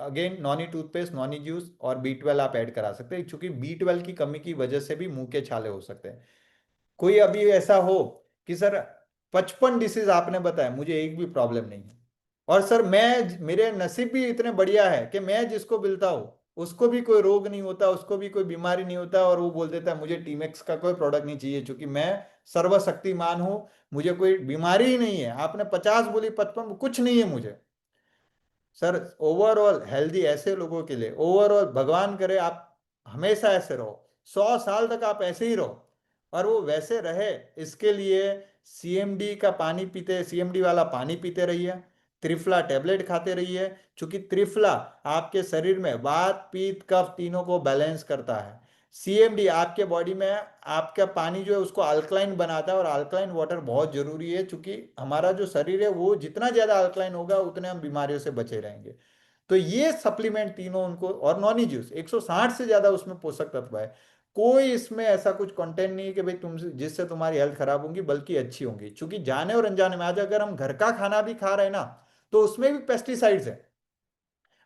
again Noni toothpaste, Noni juice, और बी 12 आप ऐड करा सकते हैं, क्योंकि बी 12 की कमी की वजह से भी मुंह के छाले हो सकते हैं। कोई अभी ऐसा हो कि सर 55 डिसीज आपने बताया, मुझे एक भी प्रॉब्लम नहीं है, और सर मैं, मेरे नसीब भी इतने बढ़िया है कि मैं जिसको मिलता हूँ उसको भी कोई रोग नहीं होता, उसको भी कोई बीमारी नहीं होता, और वो बोल देता है मुझे टीमेक्स का कोई प्रोडक्ट नहीं चाहिए, क्योंकि मैं सर्वशक्तिमान हूँ, मुझे कोई बीमारी ही नहीं है। आपने 50 बोली, 55, कुछ नहीं है मुझे। सर ओवरऑल हेल्दी ऐसे लोगों के लिए, ओवरऑल भगवान करे आप हमेशा ऐसे रहो, 100 साल तक आप ऐसे ही रहो, और वो वैसे रहे, इसके लिए सीएमडी का पानी पीते, सीएमडी वाला पानी पीते रहिए, त्रिफला टेबलेट खाते रहिए, क्योंकि त्रिफला आपके शरीर में वात पित्त कफ तीनों को बैलेंस करता है। सीएमडी आपके बॉडी में आपका पानी जो है उसको अल्कलाइन बनाता है, और अल्कलाइन वाटर बहुत जरूरी है, क्योंकि हमारा जो शरीर है वो जितना ज्यादा अल्कलाइन होगा उतने हम बीमारियों से बचे रहेंगे। तो ये सप्लीमेंट तीनों उनको, और नॉनी जूस 160 से ज्यादा उसमें पोषक तत्व है। कोई इसमें ऐसा कुछ कंटेंट नहीं है कि भाई तुम जिससे तुम्हारी हेल्थ खराब होगी, बल्कि अच्छी होंगी, क्योंकि जाने और अनजाने में आज अगर हम घर का खाना भी खा रहे हैं ना, तो उसमें भी पेस्टिसाइड्स है।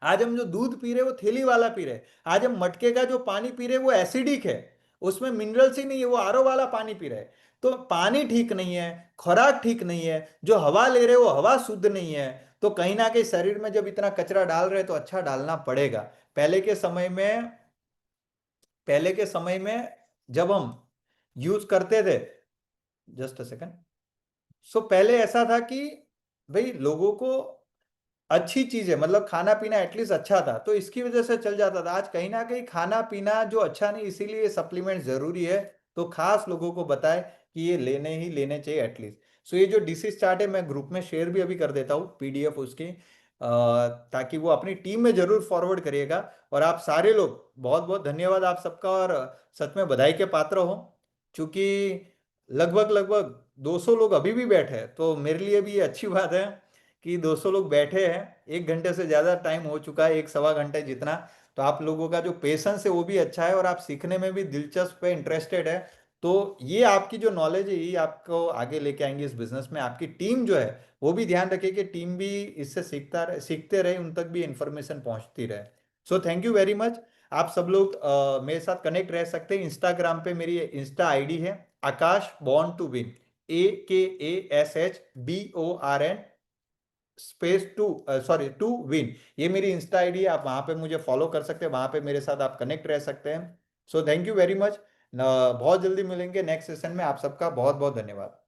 आज हम जो दूध पी रहे वो थैली वाला पी रहे, आज हम मटके का जो पानी पी रहे वो एसिडिक है, उसमें मिनरल्स ही नहीं है, वो आरओ वाला पानी पी रहे। तो पानी ठीक नहीं है, खुराक ठीक नहीं है, जो हवा ले रहे वो हवा शुद्ध नहीं है। तो कहीं ना कहीं शरीर में जब इतना कचरा डाल रहे तो अच्छा डालना पड़ेगा। पहले के समय में पहले के समय में जब हम यूज करते थे, जस्ट अ सेकंड, सो पहले ऐसा था कि भाई लोगों को अच्छी चीज है, मतलब खाना पीना एटलीस्ट अच्छा था, तो इसकी वजह से चल जाता था। आज कहीं ना कहीं खाना पीना जो अच्छा नहीं, इसीलिए सप्लीमेंट जरूरी है। तो खास लोगों को बताए कि ये लेने ही लेने चाहिए एटलीस्ट। सो ये जो डिसीज चार्ट है मैं ग्रुप में शेयर भी अभी कर देता हूँ, पीडीएफ उसकी, ताकि वो अपनी टीम में जरूर फॉरवर्ड करिएगा। और आप सारे लोग, बहुत बहुत धन्यवाद आप सबका, और सच में बधाई के पात्र हो, क्योंकि लगभग लगभग 200 लोग अभी भी बैठे हैं, तो मेरे लिए भी ये अच्छी बात है कि 200 लोग बैठे हैं। 1 घंटे से ज़्यादा टाइम हो चुका है, 1 सवा घंटे जितना। तो आप लोगों का जो पेशेंस है वो भी अच्छा है, और आप सीखने में भी दिलचस्प है, इंटरेस्टेड है। तो ये आपकी जो नॉलेज है ये आपको आगे लेके आएंगे इस बिजनेस में। आपकी टीम जो है वो भी ध्यान रखे कि टीम भी इससे सीखते रहे, उन तक भी इंफॉर्मेशन पहुंचती रहे। So thank you very much. आप सब लोग मेरे साथ कनेक्ट रह सकते हैं। इंस्टाग्राम पे मेरी इंस्टा आईडी है Akash born to win, AKASHBORN space to, sorry, to win. ये मेरी इंस्टा आईडी है, आप वहां पे मुझे फॉलो कर सकते हैं, वहां पे मेरे साथ आप कनेक्ट रह सकते हैं। So thank you very much. बहुत जल्दी मिलेंगे नेक्स्ट सेशन में। आप सबका बहुत बहुत धन्यवाद।